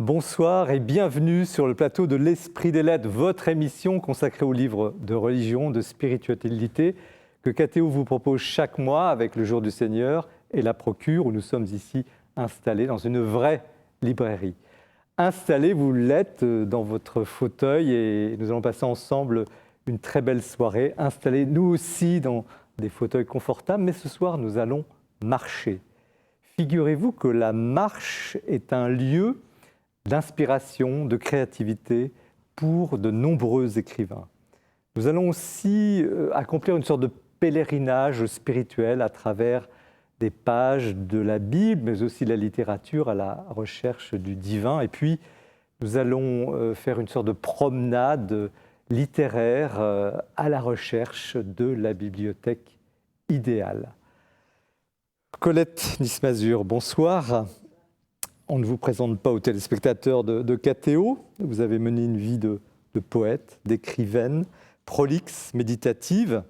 Bonsoir et bienvenue sur le plateau de l'Esprit des Lettres, votre émission consacrée aux livres de religion, de spiritualité que KTO vous propose chaque mois avec le Jour du Seigneur et la Procure, où nous sommes ici installés dans une vraie librairie. Installés, vous l'êtes dans votre fauteuil et nous allons passer ensemble une très belle soirée. Installés, nous aussi, dans des fauteuils confortables, mais ce soir, nous allons marcher. Figurez-vous que la marche est un lieu d'inspiration, de créativité pour de nombreux écrivains. Nous allons aussi accomplir une sorte de pèlerinage spirituel à travers des pages de la Bible, mais aussi de la littérature à la recherche du divin. Et puis, nous allons faire une sorte de promenade littéraire à la recherche de la bibliothèque idéale. Colette Nismazur, bonsoir. On ne vous présente pas aux téléspectateurs de KTO. Vous avez mené une vie de poète, d'écrivaine, prolixe, méditative.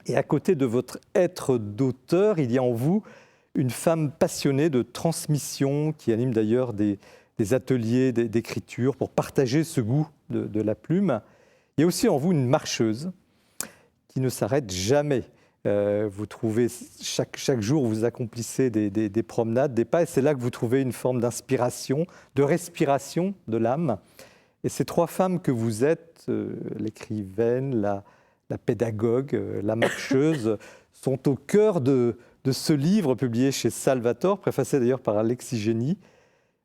Et à côté de votre être d'auteur, il y a en vous une femme passionnée de transmission qui anime d'ailleurs des ateliers d'écriture pour partager ce goût de la plume. Il y a aussi en vous une marcheuse qui ne s'arrête jamais. Vous trouvez, chaque jour, vous accomplissez des promenades, des pas, et c'est là que vous trouvez une forme d'inspiration, de respiration de l'âme. Et ces trois femmes que vous êtes, l'écrivaine, la pédagogue, la marcheuse, sont au cœur de ce livre publié chez Salvator, préfacé d'ailleurs par Alexis Génie,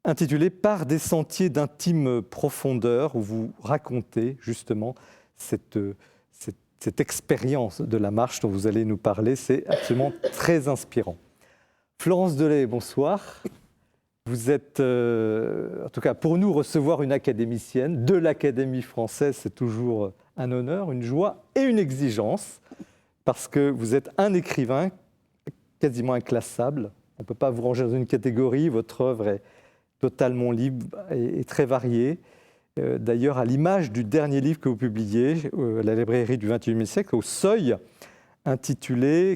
intitulé « Par des sentiers d'intime profondeur », où vous racontez justement cette expérience de la marche dont vous allez nous parler. C'est absolument très inspirant. Florence Delay, bonsoir. Vous êtes, en tout cas pour nous, recevoir une académicienne de l'Académie française, c'est toujours un honneur, une joie et une exigence, parce que vous êtes un écrivain quasiment inclassable. On ne peut pas vous ranger dans une catégorie, votre œuvre est totalement libre et très variée. D'ailleurs, à l'image du dernier livre que vous publiez, La librairie du XXIe siècle, au Seuil,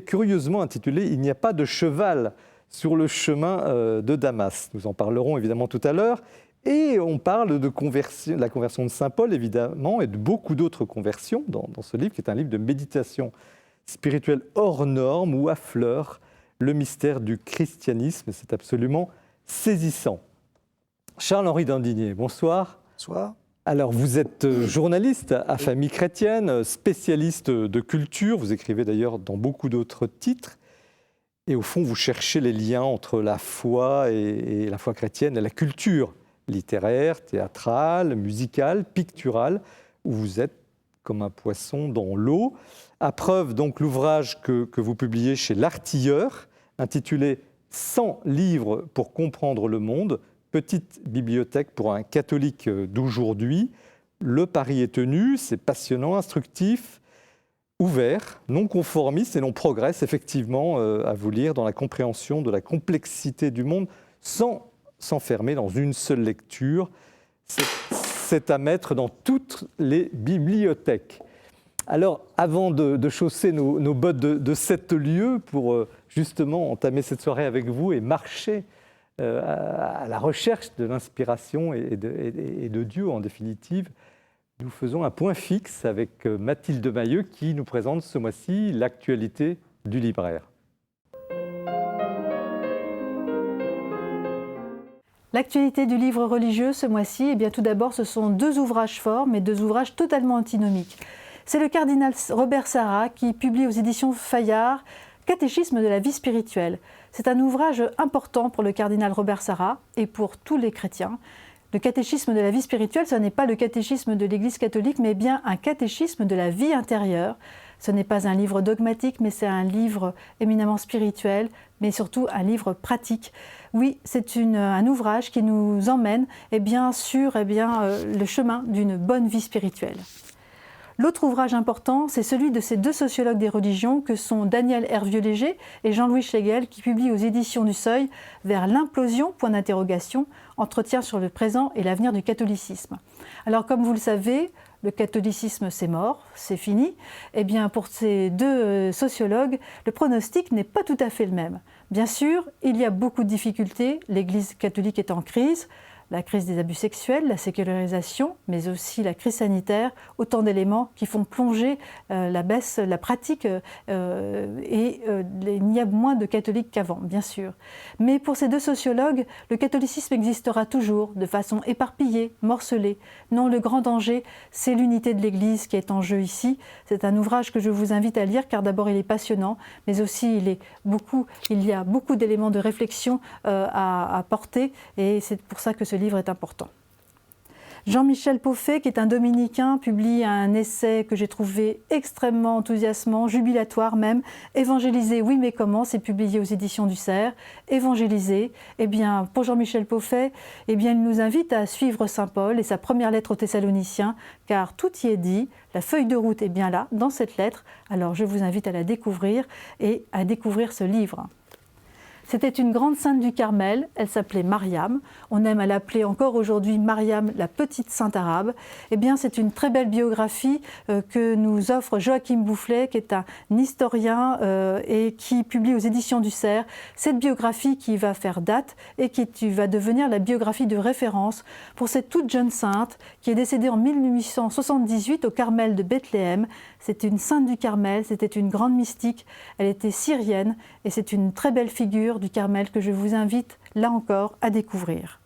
curieusement intitulé « Il n'y a pas de cheval sur le chemin de Damas ». Nous en parlerons évidemment tout à l'heure. Et on parle de la conversion de Saint Paul, évidemment, et de beaucoup d'autres conversions dans ce livre, qui est un livre de méditation spirituelle hors norme, où affleure le mystère du christianisme. C'est absolument saisissant. Charles-Henri Dandinier, bonsoir. Bonsoir. Alors, vous êtes journaliste à Famille chrétienne, spécialiste de culture. Vous écrivez d'ailleurs dans beaucoup d'autres titres. Et au fond, vous cherchez les liens entre la foi et la foi chrétienne et la culture littéraire, théâtrale, musicale, picturale, où vous êtes comme un poisson dans l'eau. À preuve, donc, l'ouvrage que vous publiez chez L'Artilleur, intitulé « 100 livres pour comprendre le monde », petite bibliothèque pour un catholique d'aujourd'hui. Le pari est tenu, c'est passionnant, instructif, ouvert, non conformiste et non progresse, effectivement, à vous lire dans la compréhension de la complexité du monde, sans s'enfermer dans une seule lecture. C'est à mettre dans toutes les bibliothèques. Alors, avant de chausser nos bottes de 7 lieues pour justement entamer cette soirée avec vous et marcher à la recherche de l'inspiration et de Dieu, en définitive, nous faisons un point fixe avec Mathilde Mailleux qui nous présente ce mois-ci l'actualité du libraire. L'actualité du livre religieux ce mois-ci, eh bien, tout d'abord, ce sont 2 ouvrages forts, mais 2 ouvrages totalement antinomiques. C'est le cardinal Robert Sarra qui publie aux éditions Fayard « Catéchisme de la vie spirituelle ». C'est un ouvrage important pour le cardinal Robert Sarra et pour tous les chrétiens. Le catéchisme de la vie spirituelle, ce n'est pas le catéchisme de l'Église catholique, mais bien un catéchisme de la vie intérieure. Ce n'est pas un livre dogmatique, mais c'est un livre éminemment spirituel, mais surtout un livre pratique. Oui, c'est un ouvrage qui nous emmène sur le chemin d'une bonne vie spirituelle. L'autre ouvrage important, c'est celui de ces 2 sociologues des religions que sont Daniel Hervieux-Léger et Jean-Louis Schlegel, qui publient aux éditions du Seuil « Vers l'implosion, entretien sur le présent et l'avenir du catholicisme ». Alors, comme vous le savez, le catholicisme c'est mort, c'est fini. Eh bien, pour ces 2 sociologues, le pronostic n'est pas tout à fait le même. Bien sûr, il y a beaucoup de difficultés, l'Église catholique est en crise, la crise des abus sexuels, la sécularisation, mais aussi la crise sanitaire, autant d'éléments qui font plonger la baisse, la pratique, et il y a moins de catholiques qu'avant, bien sûr. Mais pour ces deux sociologues, le catholicisme existera toujours, de façon éparpillée, morcelée. Non, le grand danger, c'est l'unité de l'Église qui est en jeu ici. C'est un ouvrage que je vous invite à lire, car d'abord il est passionnant, mais aussi il y a beaucoup d'éléments de réflexion à porter, et c'est pour ça que ce livre est important. Jean-Michel Pauffet, qui est un dominicain, publie un essai que j'ai trouvé extrêmement enthousiasmant, jubilatoire même, « Évangéliser, oui mais comment ?» c'est publié aux éditions du Cerf. Évangéliser, eh bien, pour Jean-Michel Pauffet, eh bien, il nous invite à suivre saint Paul et sa première lettre aux Thessaloniciens, car tout y est dit, la feuille de route est bien là, dans cette lettre, alors je vous invite à la découvrir et à découvrir ce livre. C'était une grande sainte du Carmel, elle s'appelait Mariam. On aime à l'appeler encore aujourd'hui Mariam, la petite sainte arabe. Eh bien, c'est une très belle biographie que nous offre Joachim Boufflet, qui est un historien et qui publie aux éditions du Cerf. Cette biographie qui va faire date et qui va devenir la biographie de référence pour cette toute jeune sainte qui est décédée en 1878 au Carmel de Bethléem. C'est une sainte du Carmel, c'était une grande mystique, elle était syrienne et c'est une très belle figure du Carmel que je vous invite, là encore, à découvrir.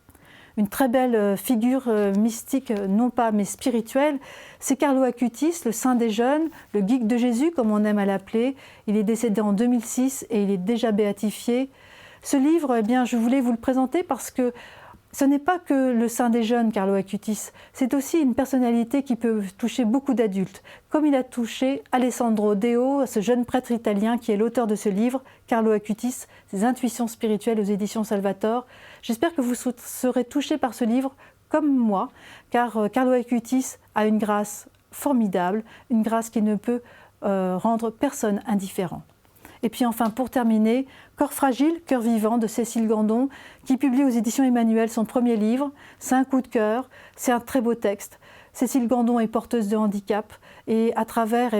Une très belle figure mystique, non pas mais spirituelle, c'est Carlo Acutis, le saint des jeunes, le geek de Jésus, comme on aime à l'appeler. Il est décédé en 2006 et il est déjà béatifié. Ce livre, eh bien, je voulais vous le présenter parce que ce n'est pas que le saint des jeunes, Carlo Acutis, c'est aussi une personnalité qui peut toucher beaucoup d'adultes, comme il a touché Alessandro Deo, ce jeune prêtre italien qui est l'auteur de ce livre, Carlo Acutis, ses intuitions spirituelles aux éditions Salvator. J'espère que vous serez touchés par ce livre comme moi, car Carlo Acutis a une grâce formidable, une grâce qui ne peut rendre personne indifférent. Et puis enfin, pour terminer, Corps fragile, cœur vivant de Cécile Gandon, qui publie aux éditions Emmanuel son premier livre. C'est un coup de cœur, c'est un très beau texte. Cécile Gandon est porteuse de handicap et à travers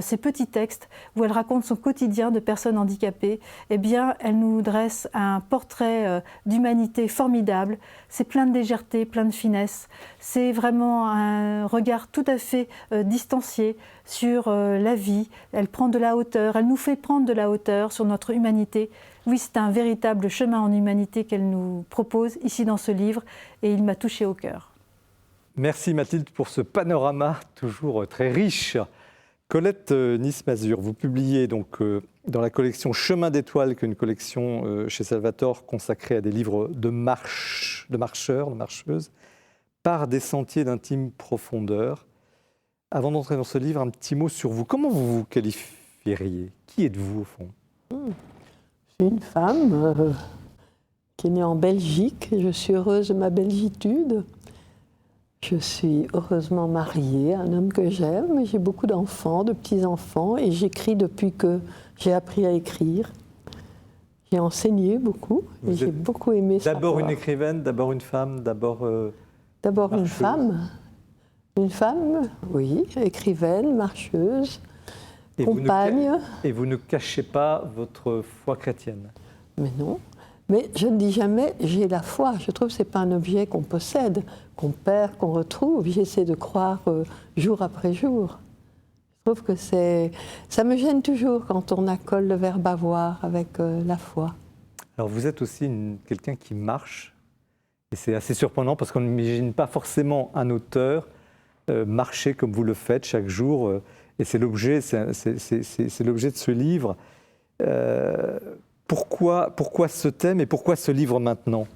ces petits textes où elle raconte son quotidien de personnes handicapées, elle nous dresse un portrait d'humanité formidable. C'est plein de légèreté, plein de finesse. C'est vraiment un regard tout à fait distancié sur la vie. Elle prend de la hauteur, elle nous fait prendre de la hauteur sur notre humanité. Oui, c'est un véritable chemin en humanité qu'elle nous propose ici dans ce livre et il m'a touchée au cœur. Merci Mathilde pour ce panorama toujours très riche. Colette Nice-Mazur, vous publiez donc dans la collection Chemin d'étoiles, qui est une collection chez Salvator consacrée à des livres de marcheurs, de marcheuses, par des sentiers d'intime profondeur. Avant d'entrer dans ce livre, un petit mot sur vous. Comment vous vous qualifieriez? Qui êtes-vous au fond? Je suis une femme qui est née en Belgique. Je suis heureuse de ma belgitude. Je suis heureusement mariée à un homme que j'aime. J'ai beaucoup d'enfants, de petits-enfants, et j'écris depuis que j'ai appris à écrire. J'ai enseigné beaucoup et j'ai beaucoup aimé ça. D'abord une écrivaine, d'abord une femme, d'abord une femme. Une femme, oui, écrivaine, marcheuse, compagne. Et vous ne cachez pas votre foi chrétienne? Mais non. Mais je ne dis jamais « j'ai la foi ». Je trouve que ce n'est pas un objet qu'on possède, qu'on perd, qu'on retrouve. J'essaie de croire jour après jour. Je trouve que ça me gêne toujours quand on accole le verbe « avoir » avec la foi. Alors vous êtes aussi quelqu'un qui marche. Et c'est assez surprenant parce qu'on n'imagine pas forcément un auteur marcher comme vous le faites chaque jour. Et c'est l'objet de ce livre. Pourquoi ce thème et pourquoi ce livre maintenant?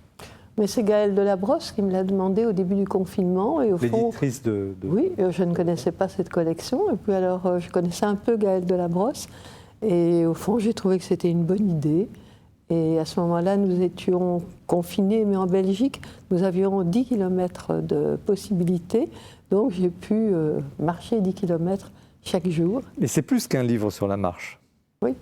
Mais c'est Gaëlle Delabrosse qui me l'a demandé au début du confinement. Et au fond, l'éditrice de... Oui, je ne connaissais pas cette collection. Et puis alors, je connaissais un peu Gaëlle Delabrosse. Et au fond, j'ai trouvé que c'était une bonne idée. Et à ce moment-là, nous étions confinés, mais en Belgique, nous avions 10 km de possibilités. Donc j'ai pu marcher 10 km chaque jour. Mais c'est plus qu'un livre sur la marche. Oui.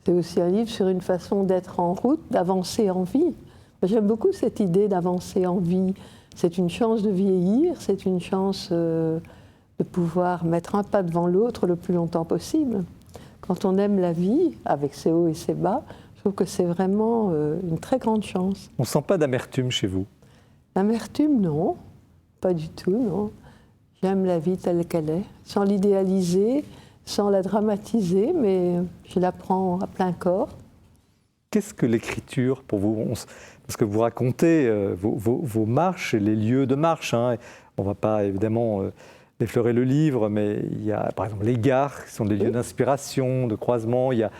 C'est aussi un livre sur une façon d'être en route, d'avancer en vie. J'aime beaucoup cette idée d'avancer en vie. C'est une chance de vieillir, c'est une chance de pouvoir mettre un pas devant l'autre le plus longtemps possible. Quand on aime la vie, avec ses hauts et ses bas, je trouve que c'est vraiment une très grande chance. On ne sent pas d'amertume chez vous? L'amertume, non, pas du tout, non. J'aime la vie telle qu'elle est, sans l'idéaliser, sans la dramatiser, mais je la prends à plein corps. Qu'est-ce que l'écriture pour vous? Parce que vous racontez vos marches et les lieux de marche. Hein. On ne va pas évidemment effleurer le livre, mais il y a par exemple les gares qui sont des lieux d'inspiration, de croisement. Il y a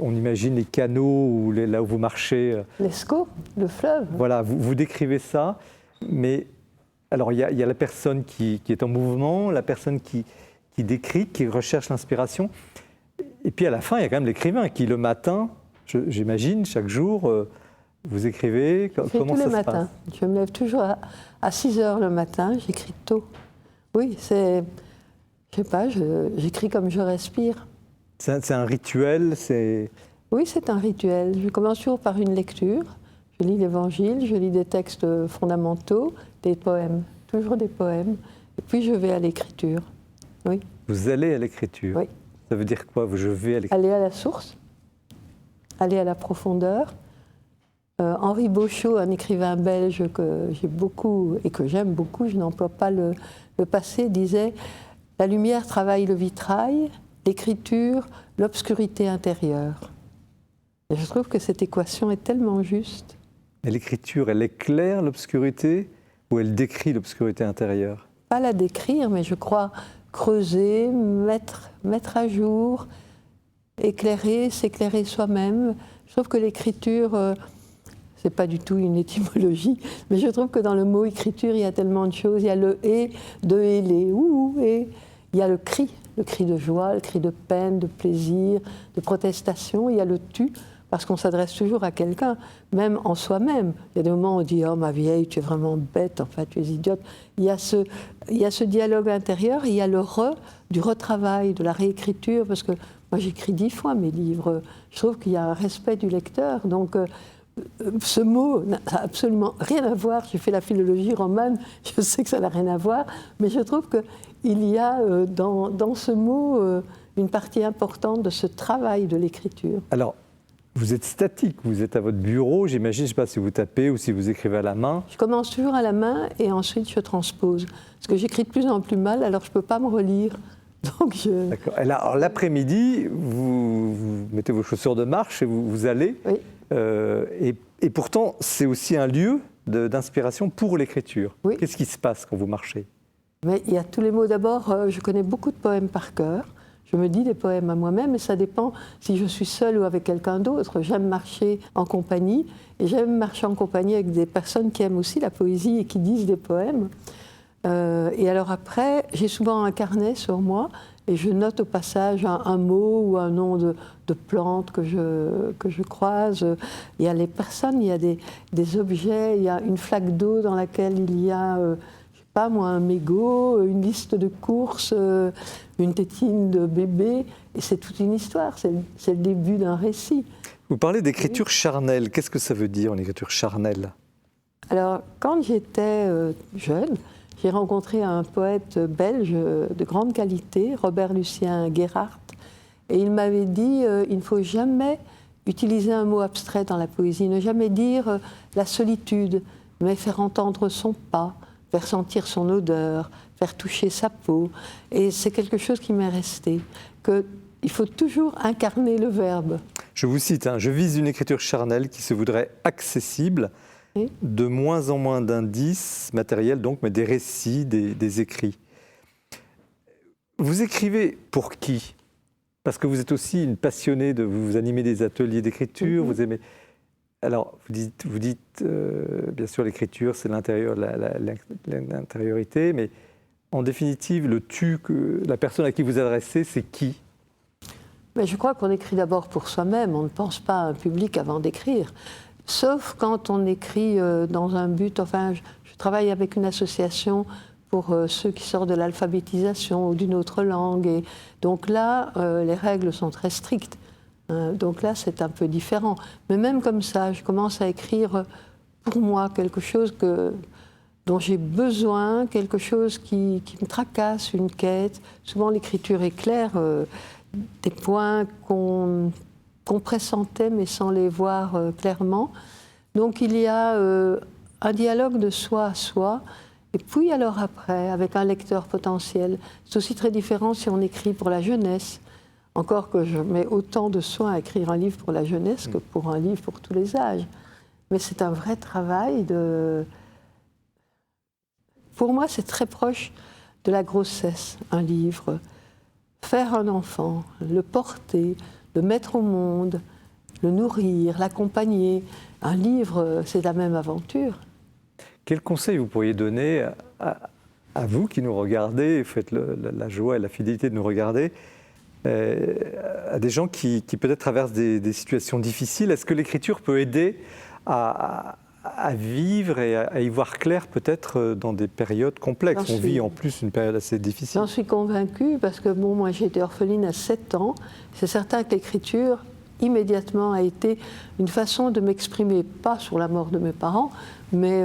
on imagine les canaux ou là où vous marchez. L'Escaut, le fleuve. Voilà, vous décrivez ça, mais alors il y a la personne qui est en mouvement, la personne qui décrit, qui recherche l'inspiration, et puis à la fin il y a quand même l'écrivain qui le matin, j'imagine, chaque jour, vous écrivez. Comment ça se passe? Tous les matins. Je me lève toujours à 6 heures le matin, j'écris tôt. Oui, je sais pas, j'écris comme je respire. C'est un rituel, Oui, c'est un rituel. Je commence toujours par une lecture. Je lis l'Évangile, je lis des textes fondamentaux, des poèmes, toujours des poèmes. Et puis je vais à l'écriture. Oui. Vous allez à l'écriture? Oui. Ça veut dire quoi, je vais à l'écriture? Aller à la source, aller à la profondeur. Henri Beauchot, un écrivain belge que j'ai beaucoup et que j'aime beaucoup, je n'emploie pas le passé, disait « La lumière travaille le vitrail, l'écriture, l'obscurité intérieure ». Et je trouve que cette équation est tellement juste. Et l'écriture, elle éclaire l'obscurité ou elle décrit l'obscurité intérieure? Pas la décrire, mais je crois creuser, mettre à jour, éclairer, s'éclairer soi-même. Je trouve que l'écriture, c'est pas du tout une étymologie, mais je trouve que dans le mot écriture, il y a tellement de choses. Il y a le « et » de « héler », et il y a le cri de joie, le cri de peine, de plaisir, de protestation. Il y a le « tu », parce qu'on s'adresse toujours à quelqu'un, même en soi-même. Il y a des moments où on dit « Oh ma vieille, tu es vraiment bête, enfin tu es idiote ». Il y a ce dialogue intérieur, il y a le du retravail, de la réécriture, parce que moi j'écris 10 fois mes livres. Je trouve qu'il y a un respect du lecteur, donc ce mot n'a absolument rien à voir. J'ai fait la philologie romane, je sais que ça n'a rien à voir, mais je trouve qu'il y a dans ce mot une partie importante de ce travail de l'écriture. Alors, vous êtes statique, vous êtes à votre bureau, j'imagine, je ne sais pas si vous tapez ou si vous écrivez à la main. Je commence toujours à la main et ensuite je transpose. Parce que j'écris de plus en plus mal, alors je ne peux pas me relire. D'accord. Alors l'après-midi, vous mettez vos chaussures de marche et vous allez. Oui. Et pourtant, c'est aussi un lieu d'inspiration pour l'écriture. Oui. Qu'est-ce qui se passe quand vous marchez? Mais il y a tous les mots. D'abord, je connais beaucoup de poèmes par cœur. Je me dis des poèmes à moi-même, et ça dépend si je suis seule ou avec quelqu'un d'autre. J'aime marcher en compagnie, et j'aime marcher en compagnie avec des personnes qui aiment aussi la poésie et qui disent des poèmes. Et alors après, j'ai souvent un carnet sur moi, et je note au passage un mot ou un nom de plante que je croise. Il y a les personnes, il y a des objets, il y a une flaque d'eau dans laquelle il y a... pas moi, un mégot, une liste de courses, une tétine de bébé, et c'est toute une histoire, c'est le début d'un récit. Vous parlez d'écriture charnelle, qu'est-ce que ça veut dire, une écriture charnelle? Alors, quand j'étais jeune, j'ai rencontré un poète belge de grande qualité, Robert Lucien Guérard, et il m'avait dit il ne faut jamais utiliser un mot abstrait dans la poésie, ne jamais dire la solitude, mais faire entendre son pas, faire sentir son odeur, faire toucher sa peau. Et c'est quelque chose qui m'est resté, qu'il faut toujours incarner le verbe. Je vous cite, je vise une écriture charnelle qui se voudrait accessible, oui, de moins en moins d'indices matériels, donc, mais des récits, des écrits. Vous écrivez pour qui? Parce que vous êtes aussi une passionnée, vous animez des ateliers d'écriture, vous aimez... Alors, vous dites bien sûr, l'écriture, c'est l'intériorité, mais en définitive, le tu, la personne à qui vous adressez, c'est qui? Mais je crois qu'on écrit d'abord pour soi-même, on ne pense pas à un public avant d'écrire. Sauf quand on écrit dans un but, enfin, je travaille avec une association pour ceux qui sortent de l'alphabétisation ou d'une autre langue, et donc là, les règles sont très strictes. Donc là, c'est un peu différent. Mais même comme ça, je commence à écrire pour moi quelque chose dont j'ai besoin, quelque chose qui me tracasse, une quête. Souvent, l'écriture éclaire des points qu'on pressentait, mais sans les voir clairement. Donc il y a un dialogue de soi à soi, et puis alors après, avec un lecteur potentiel. C'est aussi très différent si on écrit pour la jeunesse. Encore que je mets autant de soin à écrire un livre pour la jeunesse que pour un livre pour tous les âges. Mais c'est un vrai travail de... Pour moi, c'est très proche de la grossesse, un livre. Faire un enfant, le porter, le mettre au monde, le nourrir, l'accompagner. Un livre, c'est la même aventure. Quel conseil vous pourriez donner à vous qui nous regardez, faites la joie et la fidélité de nous regarder, à des gens qui peut-être traversent des situations difficiles? Est-ce que l'écriture peut aider à vivre et à y voir clair peut-être dans des périodes complexes? On vit en plus une période assez difficile. J'en suis convaincue parce que bon, moi j'ai été orpheline à 7 ans. C'est certain que l'écriture immédiatement a été une façon de m'exprimer, pas sur la mort de mes parents, mais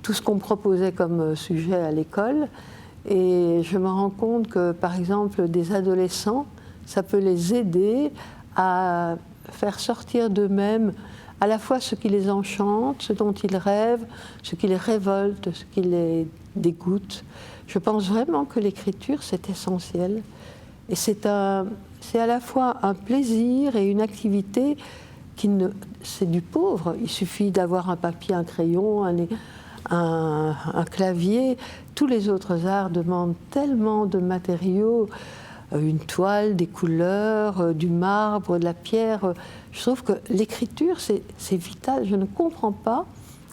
tout ce qu'on me proposait comme sujet à l'école. Et je me rends compte que, par exemple, des adolescents, ça peut les aider à faire sortir d'eux-mêmes à la fois ce qui les enchante, ce dont ils rêvent, ce qui les révolte, ce qui les dégoûte. Je pense vraiment que l'écriture, c'est essentiel. Et c'est à la fois un plaisir et une activité c'est du pauvre. Il suffit d'avoir un papier, un crayon, un clavier. Tous les autres arts demandent tellement de matériaux, une toile, des couleurs, du marbre, de la pierre. Je trouve que l'écriture, c'est vital. Je ne comprends pas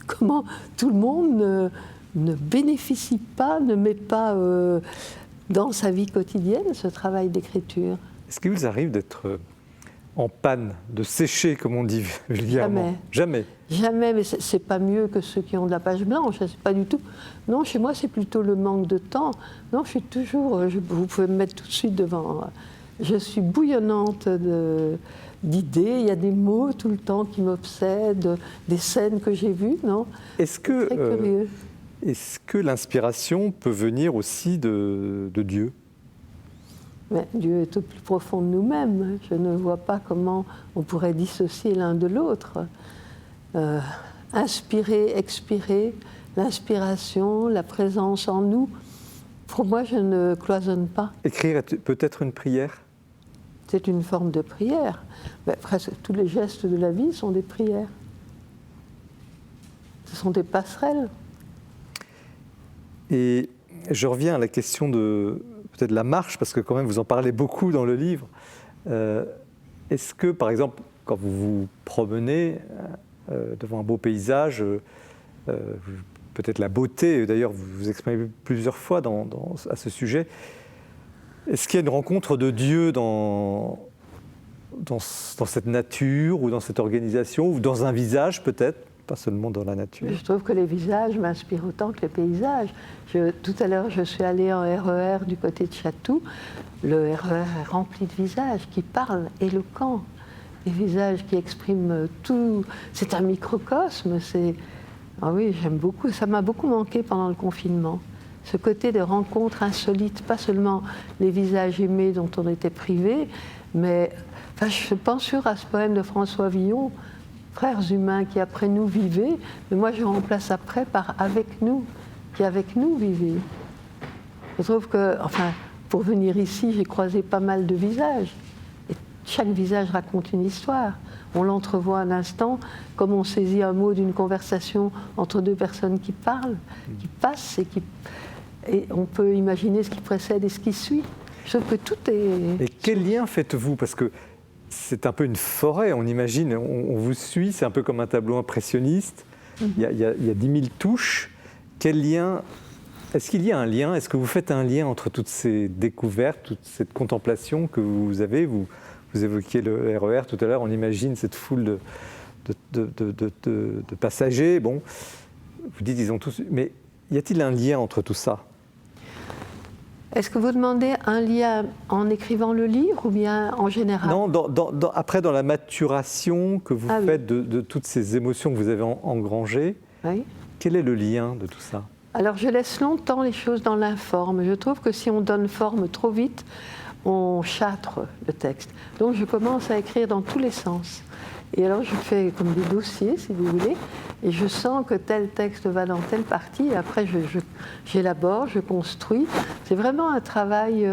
comment tout le monde ne bénéficie pas, ne met pas dans sa vie quotidienne ce travail d'écriture. Est-ce qu'il vous arrive d'être en panne, de sécher, comme on dit vulgairement? Jamais. Jamais, mais c'est pas mieux que ceux qui ont de la page blanche, c'est pas du tout. Non, chez moi, c'est plutôt le manque de temps. Non, je suis toujours, vous pouvez me mettre tout de suite devant. Je suis bouillonnante d'idées, il y a des mots tout le temps qui m'obsèdent, des scènes que j'ai vues, non? Est-ce que l'inspiration peut venir aussi de Dieu? Mais Dieu est au plus profond de nous-mêmes. Je ne vois pas comment on pourrait dissocier l'un de l'autre. Inspirer, expirer, l'inspiration, la présence en nous. Pour moi, je ne cloisonne pas. Écrire peut-être une prière? C'est une forme de prière. Mais presque tous les gestes de la vie sont des prières. Ce sont des passerelles. Et je reviens à la question de peut-être la marche, parce que quand même vous en parlez beaucoup dans le livre. Est-ce que, par exemple, quand vous vous promenez devant un beau paysage, peut-être la beauté, d'ailleurs vous vous exprimez plusieurs fois à ce sujet, est-ce qu'il y a une rencontre de Dieu dans cette nature ou dans cette organisation ou dans un visage peut-être, pas seulement dans la nature? Je trouve que les visages m'inspirent autant que les paysages. Tout à l'heure, je suis allée en RER du côté de Chatou. Le RER est rempli de visages qui parlent, éloquents. Des visages qui expriment tout. C'est un microcosme. Ah oui, j'aime beaucoup. Ça m'a beaucoup manqué pendant le confinement. Ce côté de rencontres insolites, pas seulement les visages aimés dont on était privé, mais enfin, je pense sur à ce poème de François Villon, Frères humains qui après nous vivaient, mais moi je remplace après par avec nous, qui avec nous vivaient. Je trouve que, enfin, pour venir ici, j'ai croisé pas mal de visages. Et chaque visage raconte une histoire. On l'entrevoit un instant, comme on saisit un mot d'une conversation entre deux personnes qui parlent, qui passent, et on peut imaginer ce qui précède et ce qui suit. Je trouve que tout est... Et quel lien faites-vous? Parce que c'est un peu une forêt, on imagine, on vous suit, c'est un peu comme un tableau impressionniste. Il y a 10 000 touches. Quel lien? Est-ce qu'il y a un lien? Est-ce que vous faites un lien entre toutes ces découvertes, toute cette contemplation que vous avez? Vous évoquiez le RER tout à l'heure, on imagine cette foule de passagers. Bon, vous dites ils ont tous... Mais y a-t-il un lien entre tout ça? Est-ce que vous demandez un lien en écrivant le livre ou bien en général? Non, après dans la maturation que vous faites de toutes ces émotions que vous avez engrangées, oui. Quel est le lien de tout ça? Alors je laisse longtemps les choses dans l'informe. Je trouve que si on donne forme trop vite, on châtre le texte. Donc je commence à écrire dans tous les sens. Et alors je fais comme des dossiers, si vous voulez, et je sens que tel texte va dans telle partie, et après j'élabore, je construis. C'est vraiment un travail...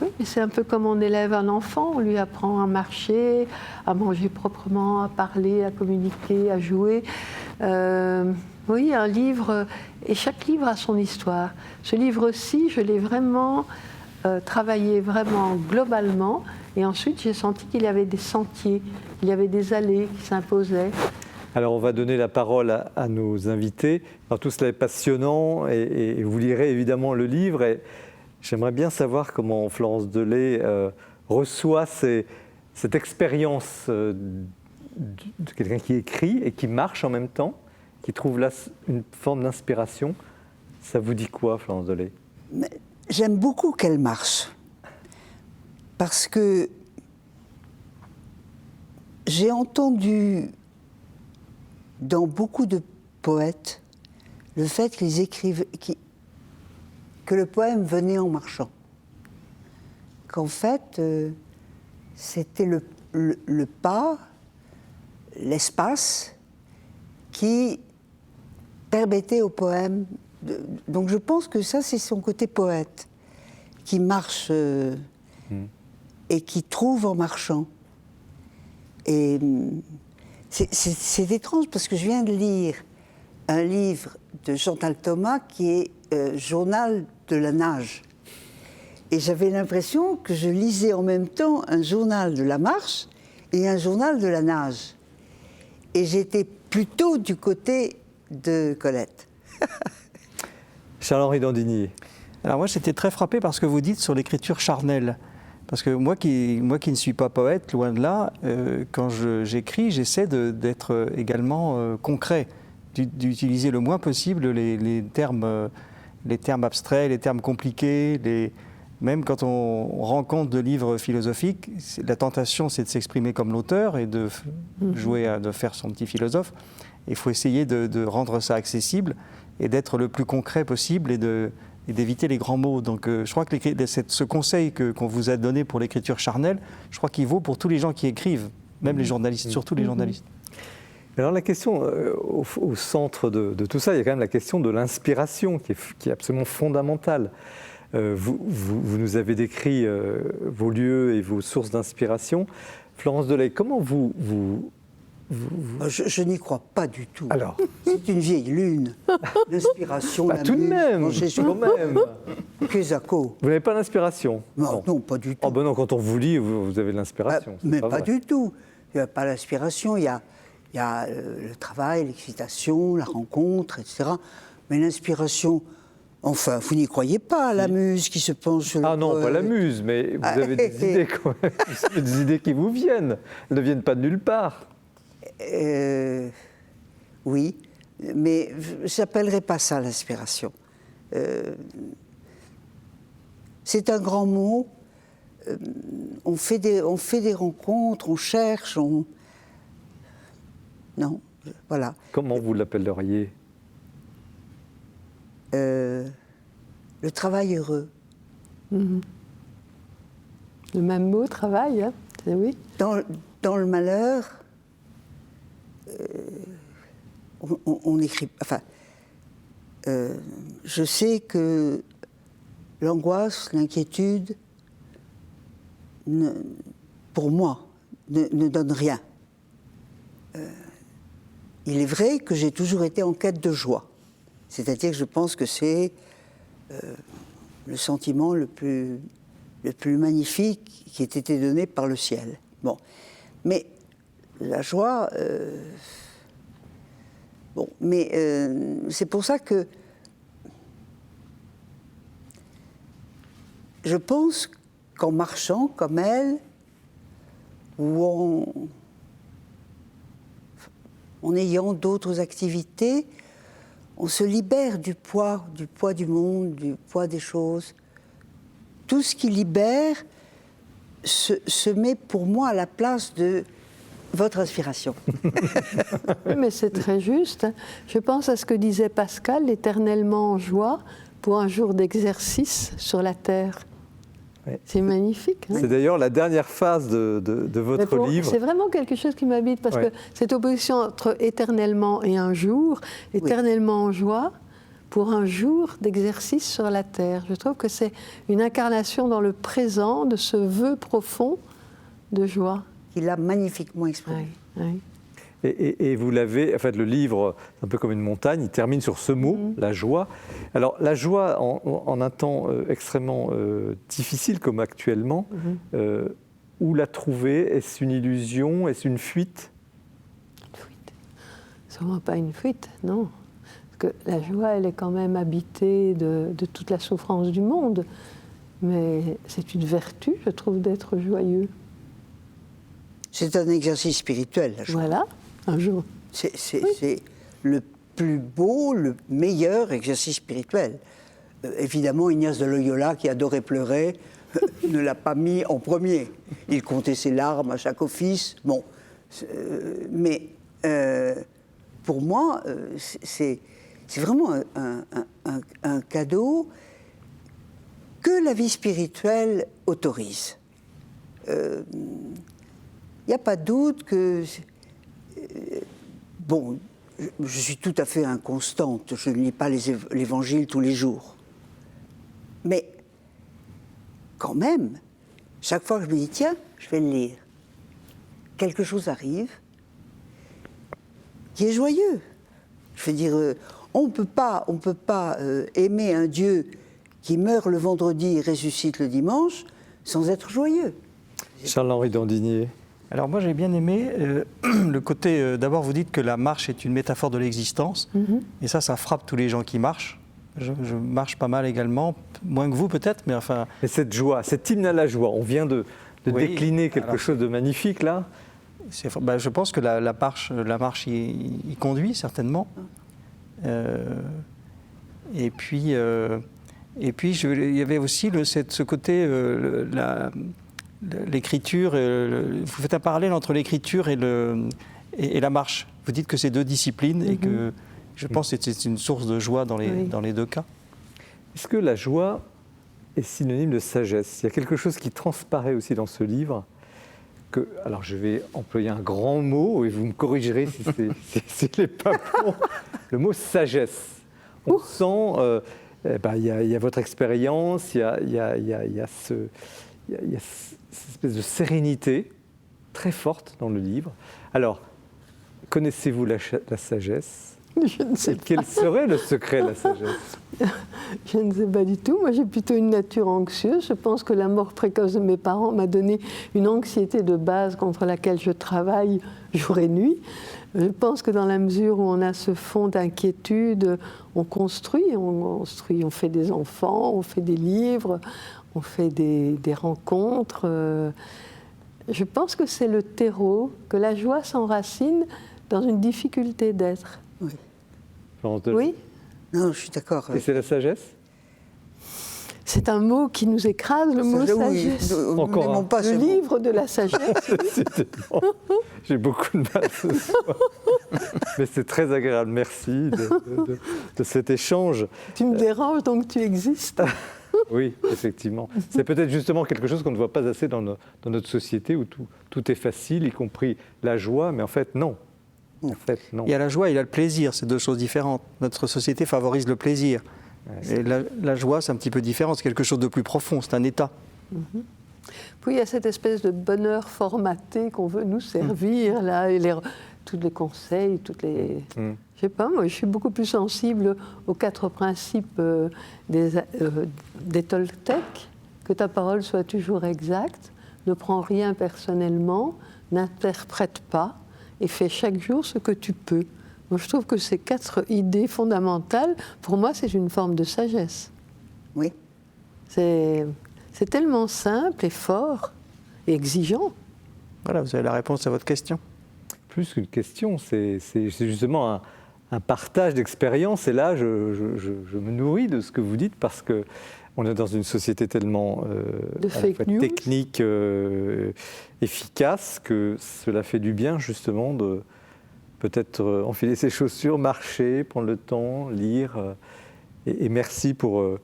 oui, c'est un peu comme on élève un enfant, on lui apprend à marcher, à manger proprement, à parler, à communiquer, à jouer. Oui, un livre, et chaque livre a son histoire. Ce livre-ci, je l'ai vraiment travaillé vraiment globalement, et ensuite j'ai senti qu'il y avait des sentiers, il y avait des allées qui s'imposaient. Alors on va donner la parole à nos invités. Alors, tout cela est passionnant, et vous lirez évidemment le livre. Et j'aimerais bien savoir comment Florence Delay reçoit cette expérience de quelqu'un qui écrit et qui marche en même temps, qui trouve là une forme d'inspiration. Ça vous dit quoi, Florence Delay? J'aime beaucoup qu'elle marche, parce que j'ai entendu dans beaucoup de poètes le fait qu'ils écrivent, que le poème venait en marchant. Qu'en fait, c'était le pas, l'espace qui permettait au poème. Donc je pense que ça, c'est son côté poète, qui marche et qui trouve en marchant. Et c'est étrange parce que je viens de lire un livre de Chantal Thomas qui est Journal de la nage. Et j'avais l'impression que je lisais en même temps un journal de la marche et un journal de la nage. Et j'étais plutôt du côté de Colette. Charles-Henri Dandini. Alors moi, j'étais très frappé par ce que vous dites sur l'écriture charnelle. Parce que moi qui ne suis pas poète, loin de là, quand j'écris, j'essaie d'être également concret, d'utiliser le moins possible les termes abstraits, les termes compliqués. Même quand on rencontre de livres philosophiques, la tentation, c'est de s'exprimer comme l'auteur et de faire son petit philosophe. Il faut essayer de rendre ça accessible et d'être le plus concret possible et d'éviter les grands mots. Donc je crois que ce conseil qu'on vous a donné pour l'écriture charnelle, je crois qu'il vaut pour tous les gens qui écrivent, même les journalistes, surtout les journalistes. Alors la question, au centre de tout ça, il y a quand même la question de l'inspiration qui est absolument fondamentale. Vous nous avez décrit vos lieux et vos sources d'inspiration. Florence Delay, comment vous... Je n'y crois pas du tout. Alors, c'est une vieille lune. L'inspiration, tout de même, quand même. Vous n'avez pas d'inspiration? Non, pas du tout. Oh ben non, quand on vous lit, vous avez de l'inspiration. Mais pas du tout. Il n'y a pas l'inspiration, il y a le travail, l'excitation, la rencontre, etc. Mais l'inspiration... Enfin, vous n'y croyez pas, la muse qui se penche sur le... Ah non, pas la muse, mais vous avez des idées quand même. Vous avez des idées qui vous viennent. Elles ne viennent pas de nulle part. Oui, mais je n'appellerais pas ça l'inspiration. C'est un grand mot. On fait des rencontres, on cherche, Non, voilà. Comment vous l'appelleriez? Le travail heureux. Le même mot, travail, hein, oui. Dans le malheur, on écrit... Enfin, je sais que l'angoisse, l'inquiétude, pour moi, ne donne rien. Il est vrai que j'ai toujours été en quête de joie. C'est-à-dire que je pense que c'est le sentiment le plus magnifique qui ait été donné par le ciel. Bon. Mais la joie... c'est pour ça que je pense qu'en marchant comme elle, ou en ayant d'autres activités, on se libère du poids du monde, du poids des choses. Tout ce qui libère se met pour moi à la place de votre inspiration. Oui, mais c'est très juste. Je pense à ce que disait Pascal, l'éternellement en joie pour un jour d'exercice sur la terre. Ouais. C'est magnifique. Hein. C'est d'ailleurs la dernière phase de Mais votre livre. c'est vraiment quelque chose qui m'habite, parce Ouais. que cette opposition entre éternellement et un jour, éternellement en joie, pour un jour d'exercice sur la terre. Je trouve que c'est une incarnation dans le présent de ce vœu profond de joie. Il a magnifiquement exprimé. Oui, oui. Et vous l'avez, en fait, le livre, c'est un peu comme une montagne, il termine sur ce mot, la joie. Alors, la joie, en un temps extrêmement difficile comme actuellement, où la trouver? Est-ce une illusion? Est-ce une fuite? Une fuite. C'est vraiment pas une fuite, non. Parce que la joie, elle est quand même habitée de toute la souffrance du monde. Mais c'est une vertu, je trouve, d'être joyeux. C'est un exercice spirituel, la joie. Voilà, un jour. C'est le plus beau, le meilleur exercice spirituel. Évidemment, Ignace de Loyola, qui adorait pleurer, ne l'a pas mis en premier. Il comptait ses larmes à chaque office. Bon, mais pour moi, c'est vraiment un cadeau que la vie spirituelle autorise. Il n'y a pas de doute que... bon, je suis tout à fait inconstante, je ne lis pas l'Évangile tous les jours. Mais, quand même, chaque fois que je me dis, tiens, je vais le lire, quelque chose arrive qui est joyeux. Je veux dire, on ne peut pas aimer un Dieu qui meurt le vendredi et ressuscite le dimanche sans être joyeux. Charles-Henri Dandinier. Alors moi j'ai bien aimé le côté, d'abord vous dites que la marche est une métaphore de l'existence, et ça frappe tous les gens qui marchent. Je marche pas mal également, moins que vous peut-être, mais enfin... Mais cette joie, cet hymne à la joie, on vient de Oui, décliner quelque alors, chose de magnifique là. Je pense que la marche y conduit certainement. Et puis il y avait aussi ce côté, l'écriture, vous faites un parallèle entre l'écriture et la marche. Vous dites que c'est deux disciplines et que je pense que c'est une source de joie dans les deux cas. Est-ce que la joie est synonyme de sagesse? Il y a quelque chose qui transparaît aussi dans ce livre. Alors je vais employer un grand mot et vous me corrigerez si c'est les pas bon. Le mot sagesse. On sent, il y a votre expérience, il y a cette espèce de sérénité très forte dans le livre. Alors, connaissez-vous la sagesse? Je ne sais pas. Quel serait le secret de la sagesse? Je ne sais pas du tout. Moi, j'ai plutôt une nature anxieuse. Je pense que la mort précoce de mes parents m'a donné une anxiété de base contre laquelle je travaille jour et nuit. Je pense que dans la mesure où on a ce fond d'inquiétude, on construit, on fait des enfants, on fait des livres, on fait des rencontres. Je pense que c'est le terreau, que la joie s'enracine dans une difficulté d'être. Oui. Oui. Non, je suis d'accord. Et c'est la sagesse? C'est un mot qui nous écrase, le mot sagesse. Encore un. Pas Le livre de la sagesse. J'ai beaucoup de mal ce soir. Mais c'est très agréable. Merci de cet échange. Tu me déranges, donc tu existes. Oui, effectivement. C'est peut-être justement quelque chose qu'on ne voit pas assez dans notre société où tout est facile, y compris la joie, mais en fait, non. En fait, non. Il y a la joie et il y a le plaisir, c'est deux choses différentes. Notre société favorise le plaisir. Et la joie, c'est un petit peu différent, c'est quelque chose de plus profond, c'est un état. Puis il y a cette espèce de bonheur formaté qu'on veut nous servir, là, et tous les conseils, Je sais pas, moi, je suis beaucoup plus sensible aux 4 principes des Toltecs, que ta parole soit toujours exacte, ne prends rien personnellement, n'interprète pas, et fais chaque jour ce que tu peux. Donc, je trouve que ces 4 idées fondamentales, pour moi, c'est une forme de sagesse. Oui. C'est tellement simple et fort et exigeant. Voilà, vous avez la réponse à votre question. Plus qu'une question, c'est justement un partage d'expérience. Et là, je me nourris de ce que vous dites parce qu'on est dans une société tellement de fake news, technique, efficace, que cela fait du bien justement de peut-être enfiler ses chaussures, marcher, prendre le temps, lire. Et merci pour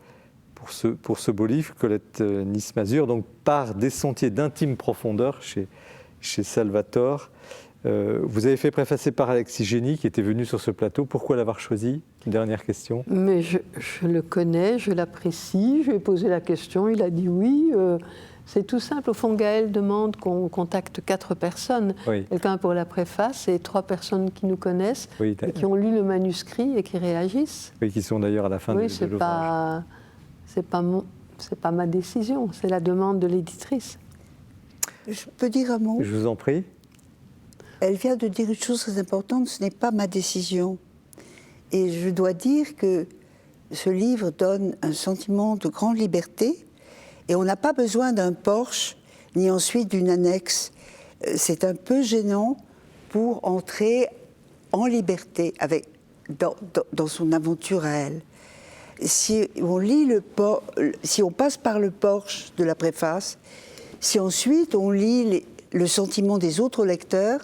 pour ce beau livre, Colette Nice-Mazur, donc par des sentiers d'intime profondeur chez Salvatore. Vous avez fait préfacer par Alexis Génie, qui était venu sur ce plateau. Pourquoi l'avoir choisi? Une dernière question. Mais je le connais, je l'apprécie. Je lui ai posé la question, il a dit oui. C'est tout simple. Au fond, Gaël demande qu'on contacte 4 personnes. Oui. Quelqu'un pour la préface et 3 personnes qui nous connaissent, Oui, et qui ont lu le manuscrit et qui réagissent. Oui, qui sont d'ailleurs à la fin Oui, de l'ouvrage. c'est pas ma décision, c'est la demande de l'éditrice. Je peux dire un mot? Je vous en prie. Elle vient de dire une chose très importante, ce n'est pas ma décision. Et je dois dire que ce livre donne un sentiment de grande liberté et on n'a pas besoin d'un Porsche ni ensuite d'une annexe. C'est un peu gênant pour entrer en liberté dans son aventure à elle. Si on passe par le Porsche de la préface, si ensuite on lit le sentiment des autres lecteurs,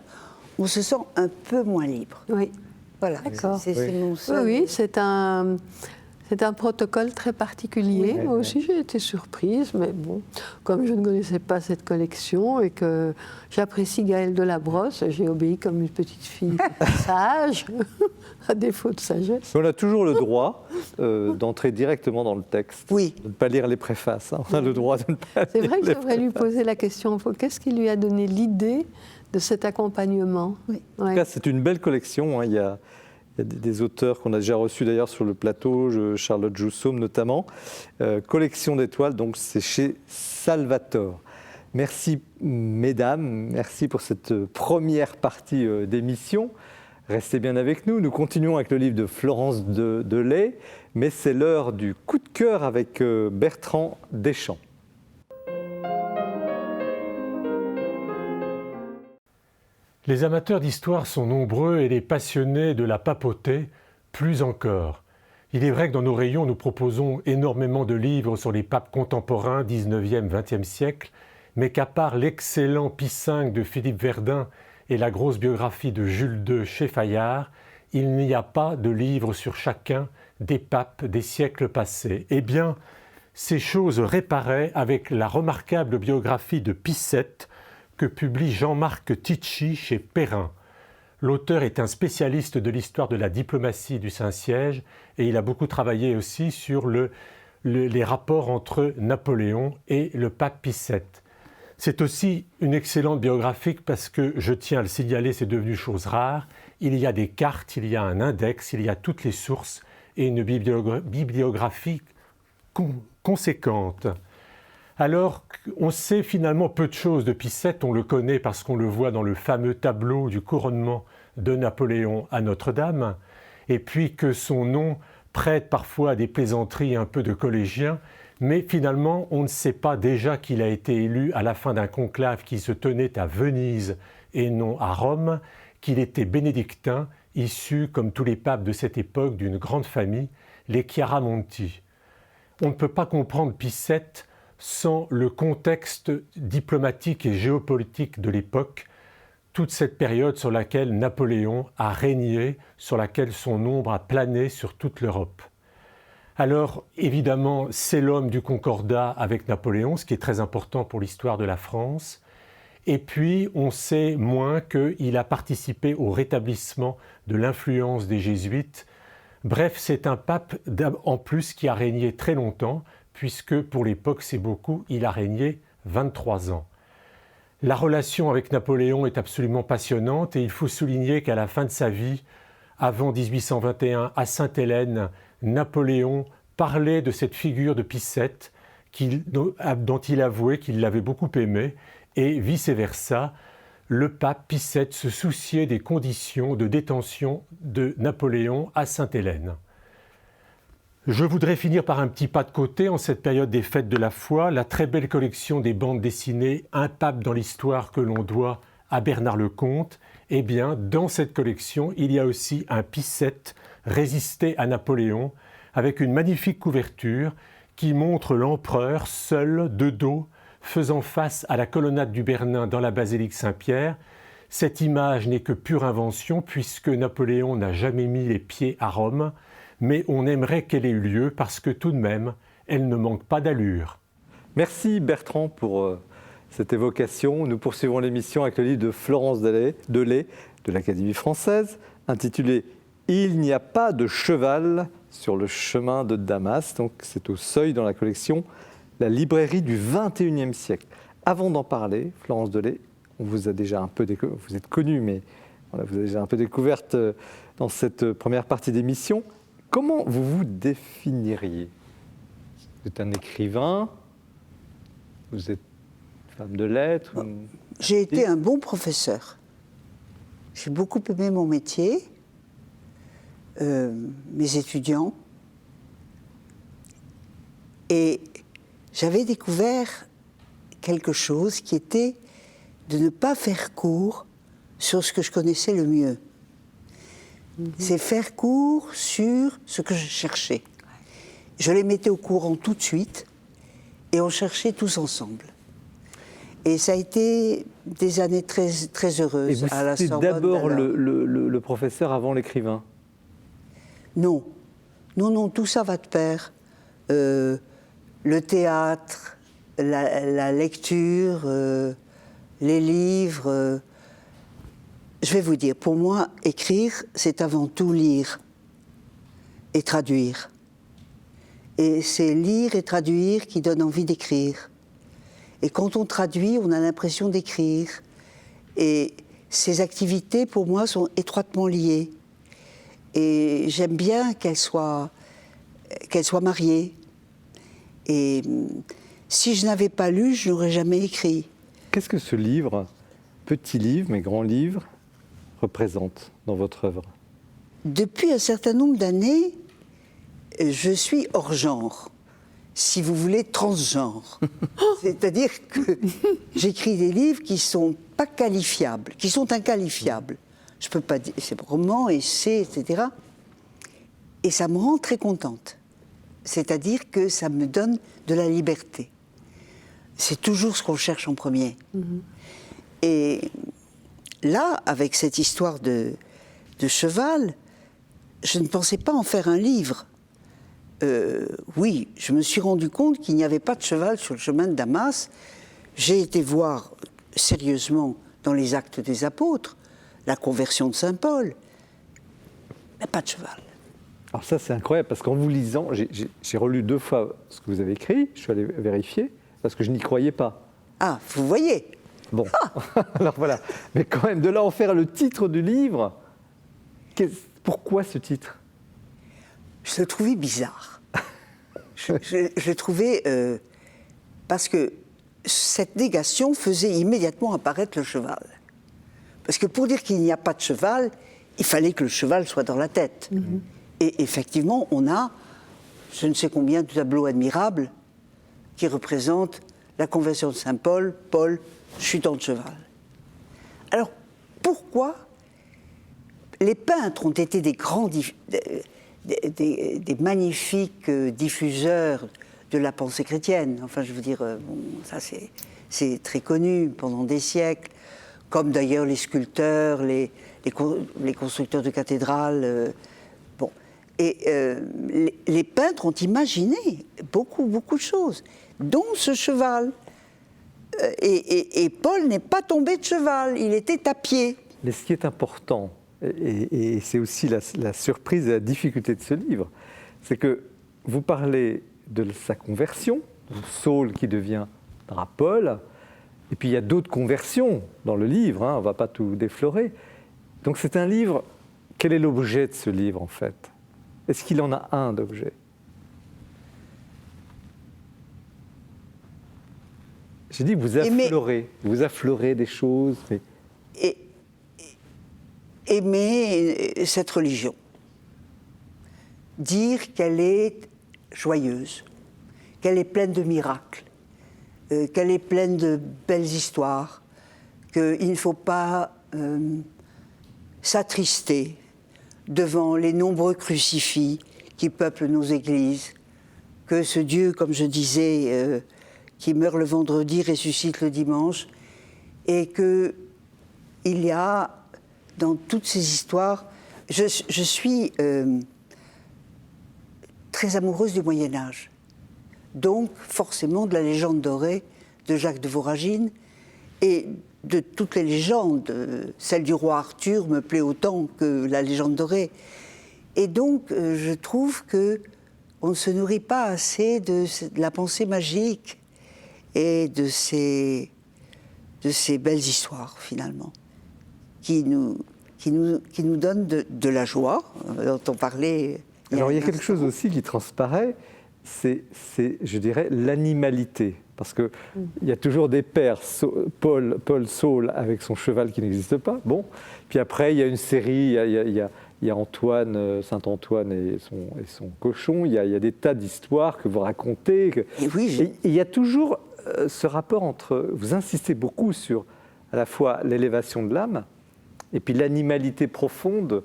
on se sent un peu moins libre. Oui. Voilà, D'accord. c'est mon seul... Oui, c'est un protocole très particulier. Oui, Moi oui, aussi, j'ai été surprise, mais bon, comme je ne connaissais pas cette collection et que j'apprécie Gaëlle Delabrosse, j'ai obéi comme une petite fille sage, à défaut de sagesse. On a toujours le droit d'entrer directement dans le texte, Oui. de ne pas lire les préfaces. On a le droit de ne pas C'est lire vrai que les j'aurais lui poser la question, qu'est-ce qui lui a donné l'idée de cet accompagnement? Oui. En tout cas, c'est une belle collection. Il y a des auteurs qu'on a déjà reçus d'ailleurs sur le plateau, Charlotte Joussaume notamment. Collection d'étoiles, donc c'est chez Salvatore. Merci mesdames, merci pour cette première partie d'émission. Restez bien avec nous. Nous continuons avec le livre de Florence Delay, mais c'est l'heure du coup de cœur avec Bertrand Deschamps. Les amateurs d'histoire sont nombreux et les passionnés de la papauté plus encore. Il est vrai que dans nos rayons, nous proposons énormément de livres sur les papes contemporains 19e, 20e siècle, mais qu'à part l'excellent Pie V de Philippe Verdun et la grosse biographie de Jules II chez Fayard, il n'y a pas de livre sur chacun des papes des siècles passés. Eh bien, ces choses réparaient avec la remarquable biographie de Pie VII, que publie Jean-Marc Tichy chez Perrin. L'auteur est un spécialiste de l'histoire de la diplomatie du Saint-Siège et il a beaucoup travaillé aussi sur les rapports entre Napoléon et le pape Pie VII. C'est aussi une excellente biographie parce que, je tiens à le signaler, c'est devenu chose rare. Il y a des cartes, il y a un index, il y a toutes les sources et une bibliographie conséquente. Alors, on sait finalement peu de choses de Pie VII, on le connaît parce qu'on le voit dans le fameux tableau du couronnement de Napoléon à Notre-Dame, et puis que son nom prête parfois à des plaisanteries un peu de collégiens, mais finalement on ne sait pas déjà qu'il a été élu à la fin d'un conclave qui se tenait à Venise et non à Rome, qu'il était bénédictin, issu, comme tous les papes de cette époque, d'une grande famille, les Chiaramonti. On ne peut pas comprendre Pie VII sans le contexte diplomatique et géopolitique de l'époque, toute cette période sur laquelle Napoléon a régné, sur laquelle son ombre a plané sur toute l'Europe. Alors, évidemment, c'est l'homme du concordat avec Napoléon, ce qui est très important pour l'histoire de la France. Et puis, on sait moins qu'il a participé au rétablissement de l'influence des jésuites. Bref, c'est un pape en plus qui a régné très longtemps, puisque pour l'époque c'est beaucoup, il a régné 23 ans. La relation avec Napoléon est absolument passionnante et il faut souligner qu'à la fin de sa vie, avant 1821, à Sainte-Hélène, Napoléon parlait de cette figure de Pie VII dont il avouait qu'il l'avait beaucoup aimé et vice-versa, le pape Pie VII se souciait des conditions de détention de Napoléon à Sainte-Hélène. Je voudrais finir par un petit pas de côté en cette période des fêtes de la foi, la très belle collection des bandes dessinées Un pape dans l'histoire que l'on doit à Bernard Lecomte. Eh bien, dans cette collection, il y a aussi un Pie VII résisté à Napoléon avec une magnifique couverture qui montre l'empereur seul, de dos, faisant face à la colonnade du Bernin dans la basilique Saint-Pierre. Cette image n'est que pure invention puisque Napoléon n'a jamais mis les pieds à Rome, mais on aimerait qu'elle ait eu lieu parce que tout de même, elle ne manque pas d'allure. Merci Bertrand pour cette évocation. Nous poursuivons l'émission avec le livre de Florence Delay de l'Académie française, intitulé « Il n'y a pas de cheval sur le chemin de Damas ». Donc c'est au Seuil dans la collection La librairie du XXIe siècle. Avant d'en parler, Florence Delay, on vous a déjà un peu vous êtes connue, mais voilà, vous avez déjà un peu découverte dans cette première partie d'émission. Comment vous vous définiriez? Vous êtes un écrivain? Vous êtes femme de lettres? J'ai été un bon professeur. J'ai beaucoup aimé mon métier, mes étudiants. Et j'avais découvert quelque chose qui était de ne pas faire cours sur ce que je connaissais le mieux. C'est faire cours sur ce que je cherchais. Je les mettais au courant tout de suite et on cherchait tous ensemble. Et ça a été des années très, très heureuses à la Sorbonne. C'était d'abord le professeur avant l'écrivain? Non. Non, non, tout ça va de pair. Le théâtre, la lecture, les livres. Je vais vous dire, pour moi, écrire, c'est avant tout lire et traduire. Et c'est lire et traduire qui donne envie d'écrire. Et quand on traduit, on a l'impression d'écrire. Et ces activités, pour moi, sont étroitement liées. Et j'aime bien qu'elles soient mariées. Et si je n'avais pas lu, je n'aurais jamais écrit. Qu'est-ce que ce livre, petit livre, mais grand livre, représente dans votre œuvre? Depuis un certain nombre d'années, je suis hors genre. Si vous voulez, transgenre. C'est-à-dire que j'écris des livres qui ne sont pas qualifiables, qui sont inqualifiables. Je ne peux pas dire, c'est roman, essai, etc. Et ça me rend très contente. C'est-à-dire que ça me donne de la liberté. C'est toujours ce qu'on cherche en premier. Et là, avec cette histoire de cheval, je ne pensais pas en faire un livre. Oui, je me suis rendu compte qu'il n'y avait pas de cheval sur le chemin de Damas. J'ai été voir sérieusement dans les Actes des Apôtres la conversion de Saint Paul, mais pas de cheval. Alors ça, c'est incroyable, parce qu'en vous lisant, j'ai relu 2 fois ce que vous avez écrit, je suis allé vérifier, parce que je n'y croyais pas. Ah, vous voyez. Bon, alors voilà. Mais quand même, de là en faire le titre du livre, pourquoi ce titre? Je le trouvais bizarre. je le trouvais... parce que cette négation faisait immédiatement apparaître le cheval. Parce que pour dire qu'il n'y a pas de cheval, il fallait que le cheval soit dans la tête. Et effectivement, on a je ne sais combien de tableaux admirables qui représentent la conversion de Saint Paul, Paul chutant de cheval. Alors, pourquoi les peintres ont été des grands... Des magnifiques diffuseurs de la pensée chrétienne. Enfin, je veux dire, bon, ça c'est très connu pendant des siècles, comme d'ailleurs les sculpteurs, les constructeurs de cathédrales. Bon. Et les peintres ont imaginé beaucoup de choses, dont ce cheval. Et Paul n'est pas tombé de cheval, il était à pied. Mais ce qui est important, et c'est aussi la surprise et la difficulté de ce livre, c'est que vous parlez de sa conversion, Saul qui deviendra Paul, et puis il y a d'autres conversions dans le livre, on ne va pas tout déflorer. Donc c'est un livre, quel est l'objet de ce livre en fait? Est-ce qu'il en a un d'objet? J'ai dit que vous affleurez des choses, mais... Aimer cette religion, dire qu'elle est joyeuse, qu'elle est pleine de miracles, qu'elle est pleine de belles histoires, qu'il ne faut pas s'attrister devant les nombreux crucifix qui peuplent nos églises, que ce Dieu, comme je disais, qui meurt le vendredi, ressuscite le dimanche, et qu'il y a dans toutes ces histoires, je suis très amoureuse du Moyen-Âge. donc forcément de la légende dorée de Jacques de Voragine et de toutes les légendes. Celle du roi Arthur me plaît autant que la légende dorée. Et donc, je trouve qu'on ne se nourrit pas assez de la pensée magique et de ces belles histoires, finalement, qui nous donnent de la joie, dont on parlait. Alors, il y a quelque chose aussi qui transparaît, c'est je dirais, l'animalité. Parce qu'il y a toujours des pères, Paul Saul avec son cheval qui n'existe pas, bon. Puis après, il y a une série, il y a Antoine, Saint-Antoine et son cochon, il y a des tas d'histoires que vous racontez. Et oui, et il y a toujours ce rapport entre, vous insistez beaucoup sur à la fois l'élévation de l'âme et puis l'animalité profonde.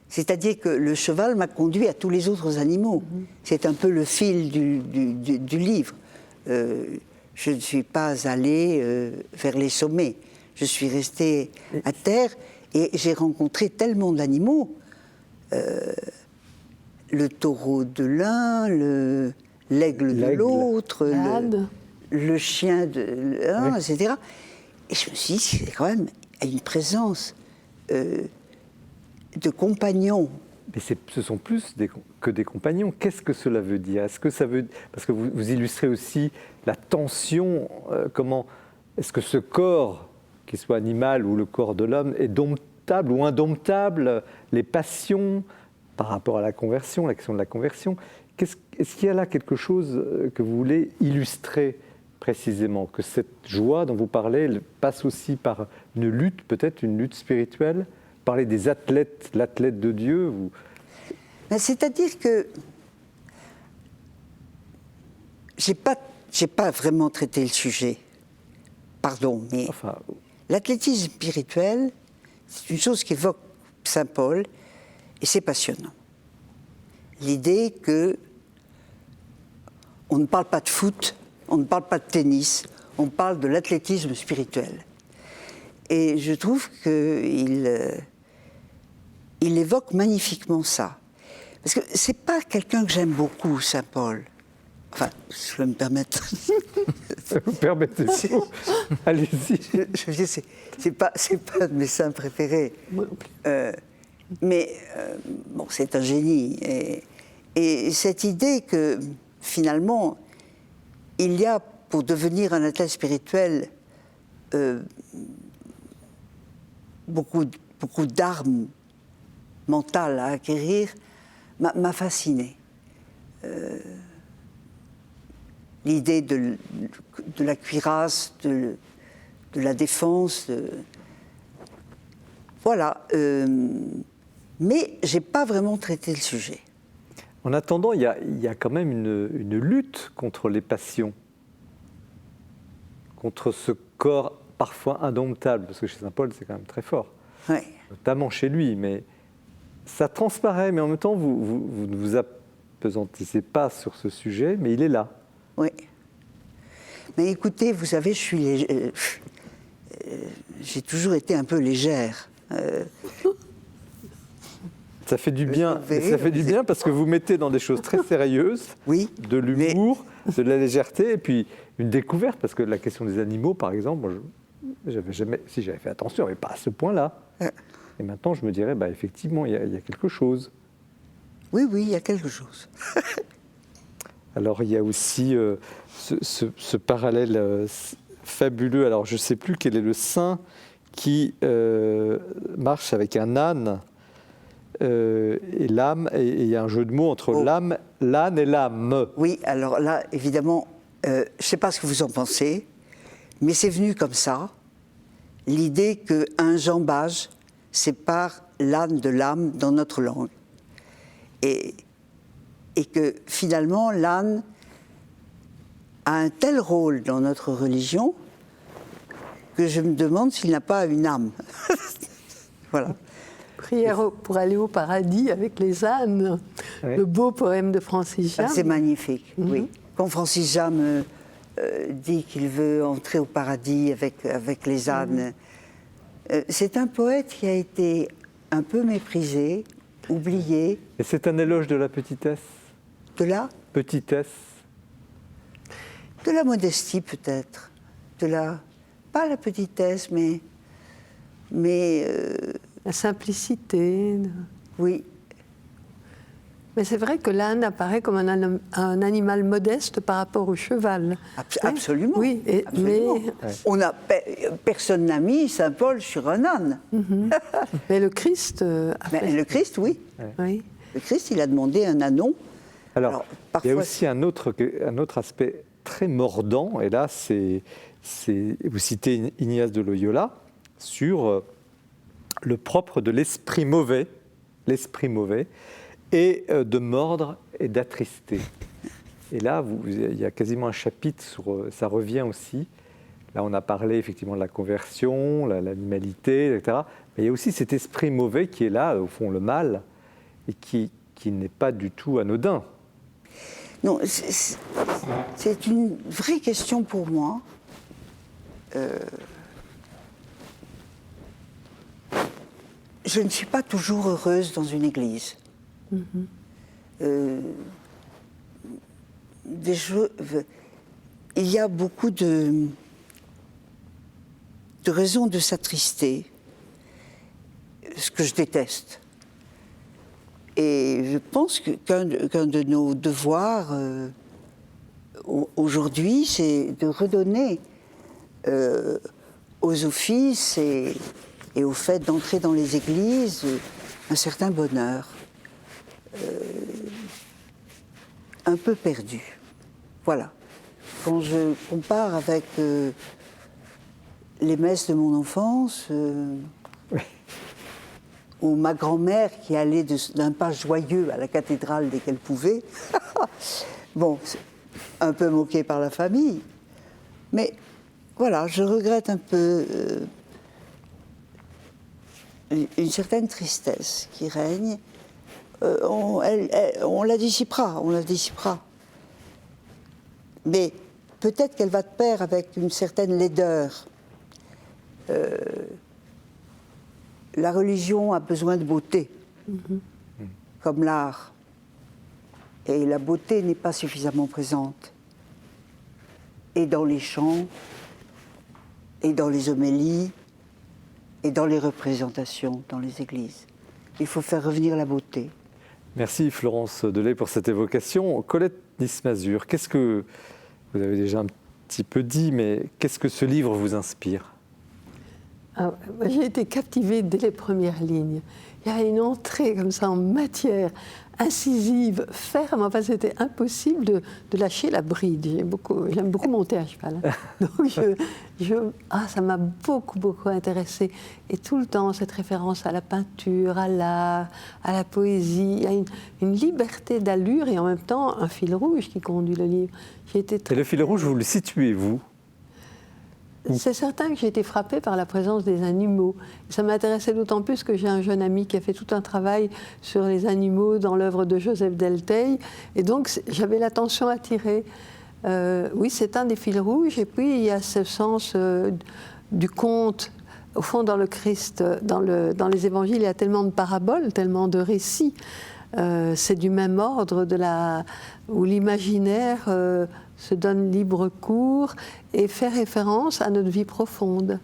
C'est-à-dire que le cheval m'a conduit à tous les autres animaux. C'est un peu le fil du livre. Je ne suis pas allée vers les sommets. Je suis restée à terre et j'ai rencontré tellement d'animaux. Le taureau de l'un, l'aigle de l'autre, le chien de l'un, etc. Et je me suis dit, c'est quand même une présence de compagnons. Mais ce sont plus que des compagnons. Qu'est-ce que cela veut dire? Est-ce que ça veut... Parce que vous illustrez aussi la tension. Comment est-ce que ce corps, qu'il soit animal ou le corps de l'homme, est domptable ou indomptable? Les passions par rapport à la conversion, la question de la conversion. Est-ce qu'il y a là quelque chose que vous voulez illustrer précisément? Que cette joie dont vous parlez, elle passe aussi par une lutte, peut-être une lutte spirituelle? Parler des athlètes, l'athlète de Dieu ou... C'est-à-dire que j'ai pas vraiment traité le sujet. Pardon, mais enfin... l'athlétisme spirituel, c'est une chose qu'évoque Saint Paul, et c'est passionnant. L'idée que on ne parle pas de foot, on ne parle pas de tennis, on parle de l'athlétisme spirituel. Et je trouve qu'il il évoque magnifiquement ça. Parce que c'est pas quelqu'un que j'aime beaucoup, Saint Paul. Enfin, je vais me permettre. Vous permettez tout. Allez-y. Je veux dire, c'est pas un de mes saints préférés. Mais bon, c'est un génie. Et cette idée que finalement, il y a pour devenir un athlète spirituel beaucoup d'armes mentales à acquérir m'a fasciné. L'idée de la cuirasse, de la défense, voilà. Mais je n'ai pas vraiment traité le sujet. En attendant, il y a quand même une lutte contre les passions, contre ce corps parfois indomptable, parce que chez Saint Paul, c'est quand même très fort, Oui. Notamment chez lui, mais ça transparaît, mais en même temps, vous ne vous apesantissez pas sur ce sujet, mais il est là. Oui. Mais écoutez, vous savez, j'ai toujours été un peu légère. Ça fait du bien, ça fait du bien parce que vous mettez dans des choses très sérieuses, oui, de l'humour, de la légèreté, et puis une découverte, parce que la question des animaux, par exemple, moi, j'avais fait attention, mais pas à ce point-là. Et maintenant, je me dirais, bah, effectivement, il y a quelque chose. Oui, il y a quelque chose. Alors, il y a aussi ce parallèle fabuleux. Alors, je ne sais plus quel est le saint qui marche avec un âne et l'âme, et il y a un jeu de mots entre l'âne et l'âme. Oui, alors là, évidemment, je ne sais pas ce que vous en pensez, mais c'est venu comme ça, l'idée qu'un jambage sépare l'âne de l'âme dans notre langue. Et que finalement, l'âne a un tel rôle dans notre religion que je me demande s'il n'a pas une âme. Voilà. Prière pour aller au paradis avec les ânes, oui. Le beau poème de Francis Jam. C'est magnifique, oui. Quand Francis Jam dit qu'il veut entrer au paradis avec les ânes, c'est un poète qui a été un peu méprisé, oublié. Et c'est un éloge de la petitesse. De la petitesse. de la modestie peut-être, pas la petitesse, mais La simplicité. oui, Mais c'est vrai que l'âne apparaît comme un animal modeste par rapport au cheval. absolument. Oui, absolument. Personne n'a mis Saint Paul sur un âne. mais le Christ a Mais fait. le Christ, oui. Oui. Le Christ, il a demandé un anon. Alors, parfois, il y a aussi un autre aspect très mordant, et là, vous citez Ignace de Loyola, sur le propre de l'esprit mauvais, et de mordre et d'attrister. Et là, il y a quasiment un chapitre sur ça revient aussi. Là, on a parlé effectivement de la conversion, l'animalité, etc. Mais il y a aussi cet esprit mauvais qui est là, au fond, le mal, et qui n'est pas du tout anodin. Non, c'est une vraie question pour moi. Je ne suis pas toujours heureuse dans une église. Il y a beaucoup de raisons de s'attrister, ce que je déteste. Et je pense qu'un de nos devoirs aujourd'hui, c'est de redonner aux offices et au fait d'entrer dans les églises un certain bonheur, un peu perdu. Voilà. Quand je compare avec les messes de mon enfance, ou ma grand-mère qui allait d'un pas joyeux à la cathédrale dès qu'elle pouvait, bon, un peu moquée par la famille, mais voilà, je regrette un peu une certaine tristesse qui règne. On la dissipera, Mais peut-être qu'elle va de pair avec une certaine laideur. La religion a besoin de beauté, comme l'art. Et la beauté n'est pas suffisamment présente. Et dans les chants, et dans les homélies, et dans les représentations dans les églises. Il faut faire revenir la beauté. Merci Florence Delay pour cette évocation. Colette Nismazur, qu'est-ce que, vous avez déjà un petit peu dit, mais qu'est-ce que ce livre vous inspire ? J'ai été captivée dès les premières lignes. Il y a une entrée comme ça en matière, incisive, ferme. Enfin, c'était impossible de lâcher la bride. J'aime beaucoup monter à cheval. Donc, ça m'a beaucoup intéressée. Et tout le temps, cette référence à la peinture, à l'art, à la poésie, il y a une liberté d'allure et en même temps un fil rouge qui conduit le livre. Et le fil rouge, vous le situez, vous ? C'est certain que j'ai été frappée par la présence des animaux. Ça m'intéressait d'autant plus que j'ai un jeune ami qui a fait tout un travail sur les animaux dans l'œuvre de Joseph Delteil. Et donc, j'avais l'attention attirée. Oui, c'est un des fils rouges. Et puis, il y a ce sens du conte. Au fond, dans le Christ, dans les évangiles, il y a tellement de paraboles, tellement de récits. C'est du même ordre où l'imaginaire se donne libre cours et fait référence à notre vie profonde.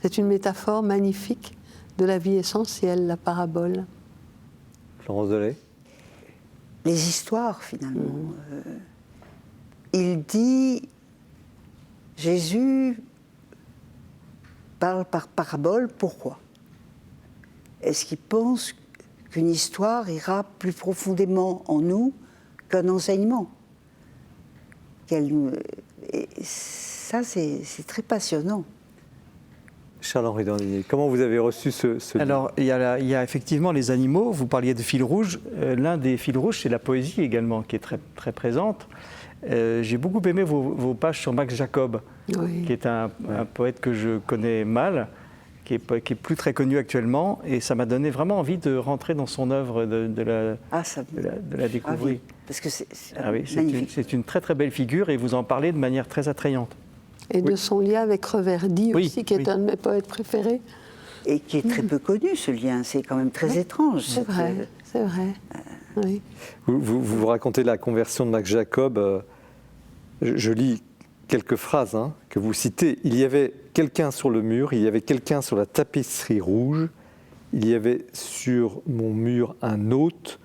C'est une métaphore magnifique de la vie essentielle, la parabole. Florence Delay ? Les histoires, finalement. Il dit, Jésus parle par parabole, pourquoi ? Est-ce qu'il pense qu'une histoire ira plus profondément en nous qu'un enseignement ? Et ça, c'est très passionnant. Charles-Henri Dandinier, comment vous avez reçu ce livre ? Alors, il y a effectivement les animaux. Vous parliez de fil rouge. L'un des fils rouges, c'est la poésie également, qui est très, très présente. J'ai beaucoup aimé vos pages sur Max Jacob, Oui. qui est un poète que je connais mal, qui est plus très connu actuellement. Et ça m'a donné vraiment envie de rentrer dans son œuvre, de la découvrir. Ah oui, parce que c'est magnifique. C'est une très très belle figure et vous en parlez de manière très attrayante. Et de son lien avec Reverdy aussi, qui est un de mes poètes préférés. Et qui est très peu connu, ce lien. C'est quand même très étrange. C'est vrai. Oui. Vous racontez la conversion de Max Jacob. Je lis quelques phrases que vous citez. Il y avait quelqu'un sur le mur, il y avait quelqu'un sur la tapisserie rouge, il y avait sur mon mur un hôte.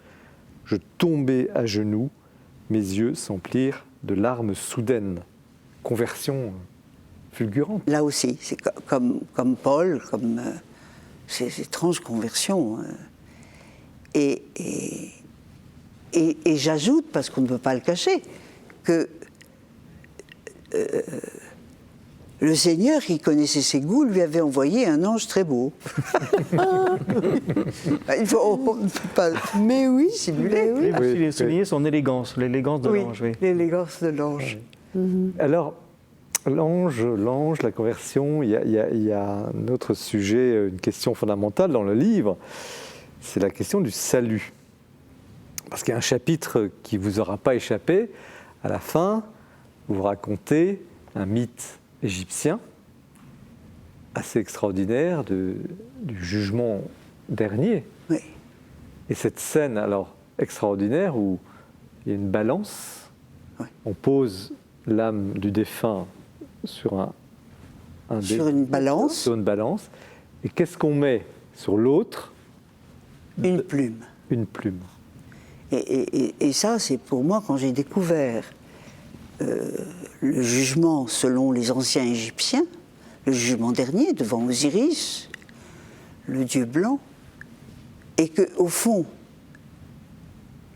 Je tombais à genoux, mes yeux s'emplirent de larmes soudaines. Conversion fulgurante. Là aussi, c'est comme Paul, comme ces étranges conversions. Et j'ajoute, parce qu'on ne peut pas le cacher, que le Seigneur, qui connaissait ses goûts, lui avait envoyé un ange très beau. On ne peut pas Mais oui, simuler. mais oui. Il a souligné son élégance, l'élégance de l'ange. Oui. L'élégance de l'ange. Alors, l'ange, la conversion, il y a un autre sujet, une question fondamentale dans le livre, c'est la question du salut. Parce qu'il y a un chapitre qui ne vous aura pas échappé. À la fin, vous racontez un mythe égyptien assez extraordinaire du jugement dernier. Oui. Et cette scène, alors, extraordinaire, où il y a une balance, on pose l'âme du défunt sur sur une balance. Sur une balance. Et qu'est-ce qu'on met sur l'autre? Une plume. Une plume. Et ça, c'est pour moi, quand j'ai découvert le jugement selon les anciens Égyptiens, le jugement dernier devant Osiris, le dieu blanc, et que, au fond,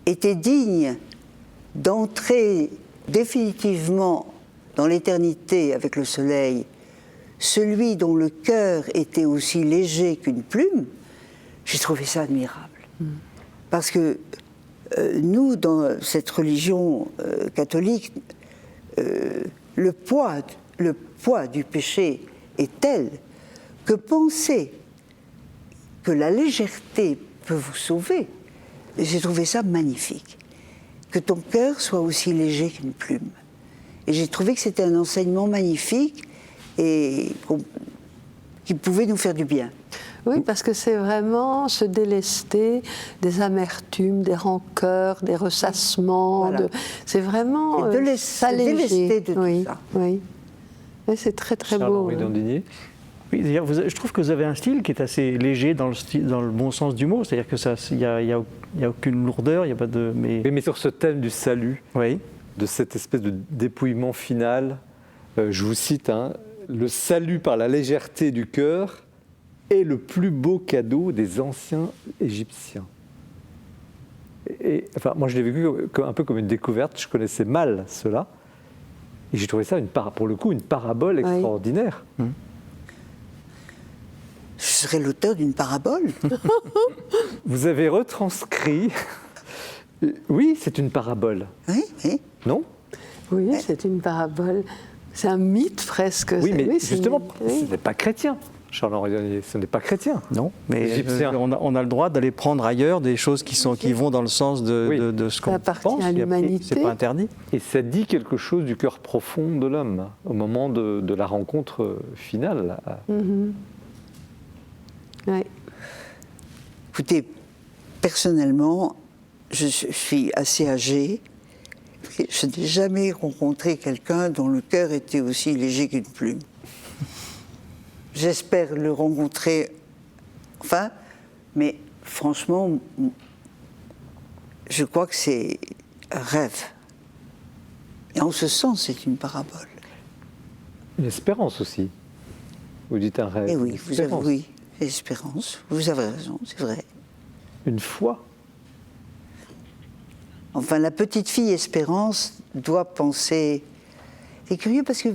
était digne d'entrer définitivement dans l'éternité avec le soleil, celui dont le cœur était aussi léger qu'une plume, j'ai trouvé ça admirable. Parce que nous, dans cette religion catholique, le poids du péché est tel que penser que la légèreté peut vous sauver, j'ai trouvé ça magnifique. Que ton cœur soit aussi léger qu'une plume. Et j'ai trouvé que c'était un enseignement magnifique et qui pouvait nous faire du bien. Oui, parce que c'est vraiment se délester des amertumes, des rancœurs, des ressassements. Voilà. C'est vraiment délester de tout ça. Oui. Et c'est très très beau. Charles-Henri Dandinier. Oui, je trouve que vous avez un style qui est assez léger dans le bon sens du mot, c'est-à-dire que il y a aucune lourdeur, il y a pas de. Mais sur ce thème du salut, Oui. de cette espèce de dépouillement final, je vous cite, le salut par la légèreté du cœur est le plus beau cadeau des anciens Égyptiens. Et, enfin, moi, je l'ai vécu un peu comme une découverte. Je connaissais mal cela. Et j'ai trouvé ça, pour le coup, une parabole extraordinaire. Je serais l'auteur d'une parabole. Vous avez retranscrit... Oui, c'est une parabole. Oui, oui. Non? Oui, c'est une parabole. C'est un mythe presque. Oui, mais c'est justement, oui. ce n'est pas chrétien. Charles-Henri Dandinier, ce n'est pas chrétien. Non, mais Égyptien. on a le droit d'aller prendre ailleurs des choses qui vont dans le sens de ce qu'on appartient pense. à l'humanité. C'est pas interdit. Et ça dit quelque chose du cœur profond de l'homme, au moment de la rencontre finale. Oui. Écoutez, personnellement, je suis assez âgée. Je n'ai jamais rencontré quelqu'un dont le cœur était aussi léger qu'une plume. J'espère le rencontrer, enfin, mais franchement, je crois que c'est un rêve. Et en ce sens, c'est une parabole. Une espérance aussi. Vous dites un rêve. Et oui, une vous avez, espérance. oui, l'espérance. Vous avez raison, c'est vrai. Une foi. Enfin, la petite fille Espérance doit penser... C'est curieux parce que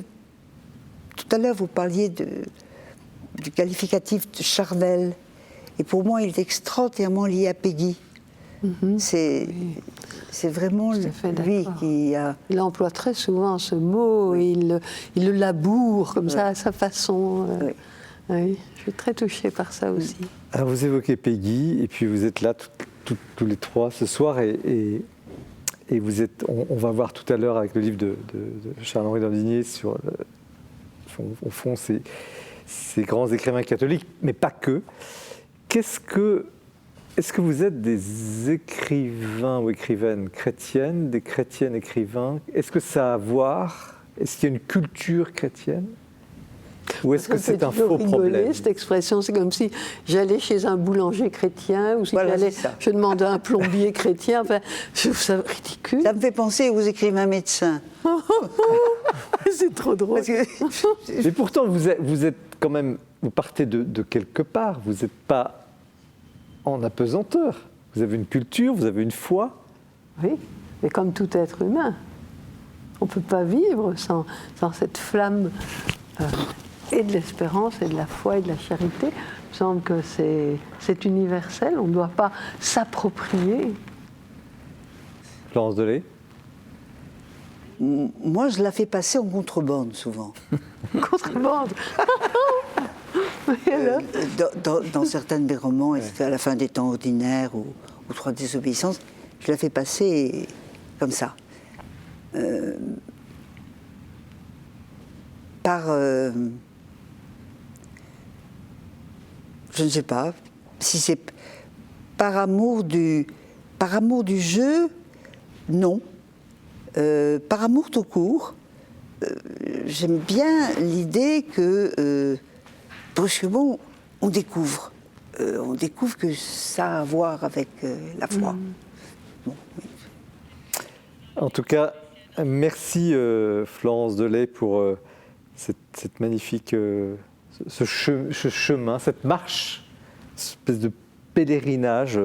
tout à l'heure, vous parliez du qualificatif de charnel. Et pour moi, il est extraordinairement lié à Peggy. C'est vraiment Tout à fait lui d'accord. qui a... Il emploie très souvent ce mot, et il le laboure comme ça à sa façon. Oui. Oui, je suis très touchée par ça aussi. Alors vous évoquez Peggy, et puis vous êtes là tous les trois ce soir, et vous êtes, on va voir tout à l'heure avec le livre de Charles-Henri Dandinier sur, au fond, ces grands écrivains catholiques, mais pas que. Est-ce que vous êtes des écrivains ou écrivaines chrétiennes, des chrétiennes écrivains? Est-ce que ça a à voir Est-ce qu'il y a une culture chrétienne? Ou est-ce que Ça me c'est fait un toujours faux rigoler, problème? cette expression, c'est comme si j'allais chez un boulanger chrétien ou si Voilà, j'allais, c'est ça. je demandais à un plombier chrétien. Enfin, je trouve ça ridicule. Ça me fait penser aux écrivains médecins. C'est trop drôle. Parce que Mais pourtant, vous êtes quand même, vous partez de quelque part. Vous n'êtes pas en apesanteur. Vous avez une culture, vous avez une foi. Oui, mais comme tout être humain, on ne peut pas vivre sans cette flamme et de l'espérance et de la foi et de la charité. Il me semble que c'est universel, on ne doit pas s'approprier. Florence Delay? moi, je la fais passer en contrebande souvent. Contrebande. Et alors Dans certains de mes romans, et c'est à la fin des temps ordinaires ou Trois désobéissances, je la fais passer comme ça. Par, je ne sais pas, si c'est par amour du jeu, non. Par amour tout court, j'aime bien l'idée que brusquement on découvre que ça a à voir avec la foi. Bon, oui. En tout cas, merci Florence Delay pour cette magnifique ce chemin, cette marche, cette espèce de pèlerinage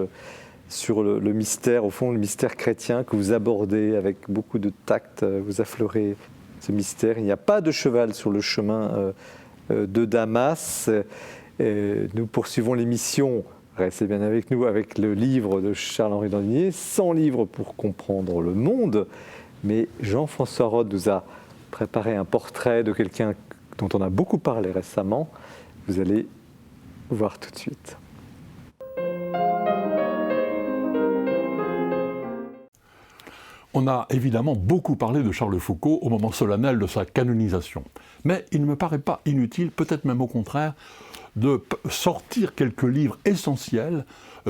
sur le mystère, au fond le mystère chrétien que vous abordez avec beaucoup de tact, vous affleurez ce mystère. Il n'y a pas de cheval sur le chemin de Damas. Nous poursuivons l'émission, restez bien avec nous, avec le livre de Charles-Henri Dandinier, 100 livres pour comprendre le monde. Mais Jean-François Rode nous a préparé un portrait de quelqu'un dont on a beaucoup parlé récemment. Vous allez voir tout de suite. On a évidemment beaucoup parlé de Charles de Foucault au moment solennel de sa canonisation. Mais il ne me paraît pas inutile, peut-être même au contraire, de sortir quelques livres essentiels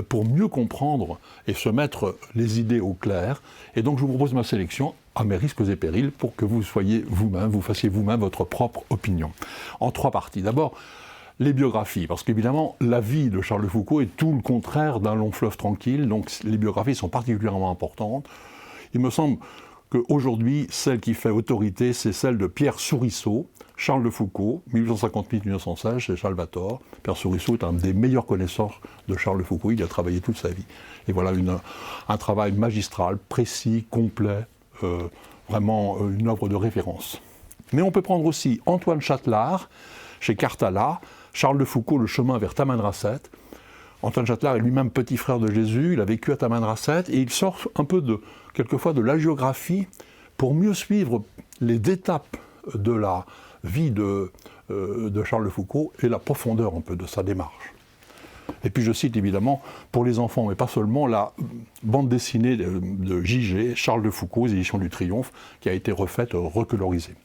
pour mieux comprendre et se mettre les idées au clair. Et donc je vous propose ma sélection à mes risques et périls pour que vous soyez vous-même, vous fassiez vous-même votre propre opinion. En 3 parties. D'abord, les biographies, parce qu'évidemment, la vie de Charles de Foucault est tout le contraire d'un long fleuve tranquille, donc les biographies sont particulièrement importantes. Il me semble qu'aujourd'hui, celle qui fait autorité, c'est celle de Pierre Sourisseau, Charles de Foucault, 1858-1916, chez Salvatore. Pierre Sourisseau est un des meilleurs connaisseurs de Charles de Foucault, il a travaillé toute sa vie. Et voilà un travail magistral, précis, complet, vraiment une œuvre de référence. Mais on peut prendre aussi Antoine Châtelard, chez Cartala, Charles de Foucault, Le chemin vers Tamanrasset. Antoine Châtelard est lui-même petit frère de Jésus, il a vécu à Tamanrasset, et il sort un peu quelquefois de l'hagiographie pour mieux suivre les étapes de la vie de Charles de Foucault et la profondeur un peu de sa démarche. Et puis je cite évidemment, pour les enfants, mais pas seulement, la bande dessinée de J.G., Charles de Foucault, aux éditions du Triomphe, qui a été refaite, recolorisée.